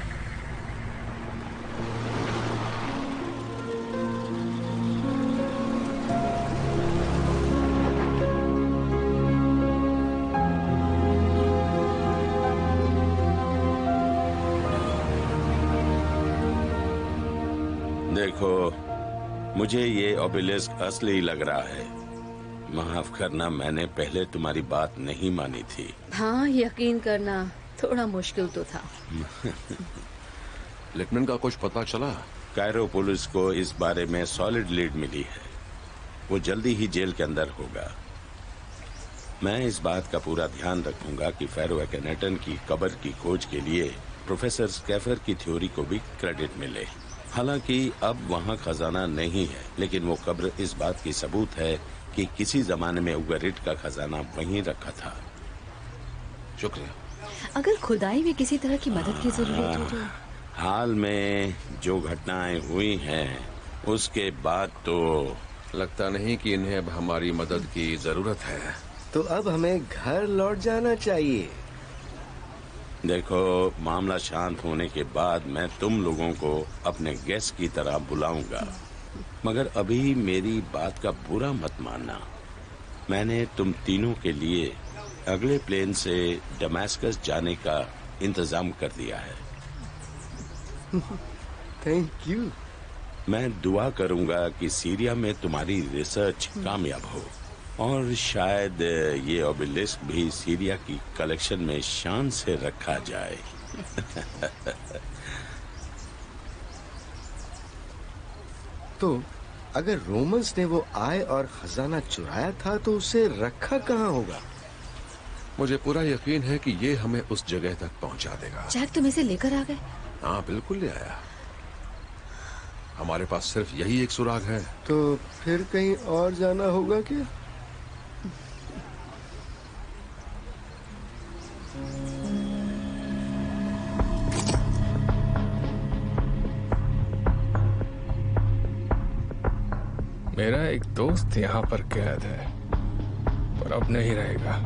देखो, मुझे ये ओबेलिस्क असली लग रहा है। माफ करना, मैंने पहले तुम्हारी बात नहीं मानी थी। हाँ, यकीन करना थोड़ा मुश्किल तो था। लिटमन का कुछ पता चला? कायरो पुलिस को इस बारे में सॉलिड लीड मिली है। वो जल्दी ही जेल के अंदर होगा। मैं इस बात का पूरा ध्यान रखूंगा कि फैरो एकेनेटन की कब्र की खोज के लिए प्रोफेसर स्कैफर की थ्योरी को भी क्रेडिट मिले। हालांकि अब वहाँ खजाना नहीं है, लेकिन वो कब्र इस बात की सबूत है कि किसी जमाने में उगरिट का खजाना वहीं रखा था। शुक्रिया। अगर खुदाई में किसी तरह की मदद की जरूरत हो तो। हाल में जो घटनाएं हुई हैं, उसके बाद तो लगता नहीं कि इन्हें अब हमारी मदद की जरूरत है। तो अब हमें घर लौट जाना चाहिए। देखो, मामला शांत होने के बाद मैं तुम लोगों को अपने गेस्ट की तरह बुलाऊंगा, मगर अभी मेरी बात का बुरा मत मानना। मैंने तुम तीनों के लिए अगले प्लेन से डमास्कस जाने का इंतजाम कर दिया है। Thank you. मैं दुआ करूंगा कि सीरिया में तुम्हारी रिसर्च कामयाब हो और शायद ये ओबेलिस्क भी सीरिया की कलेक्शन में शान से रखा जाए। तो अगर रोमन्स ने वो आय और खजाना चुराया था तो उसे रखा कहाँ होगा? मुझे पूरा यकीन है कि ये हमें उस जगह तक पहुंचा देगा। जैक तुम इसे लेकर आ गए? हाँ बिल्कुल ले आया। हमारे पास सिर्फ यही एक सुराग है। तो फिर कहीं और जाना होगा क्या? मेरा एक दोस्त यहाँ पर कैद है, पर अब नहीं रहेगा।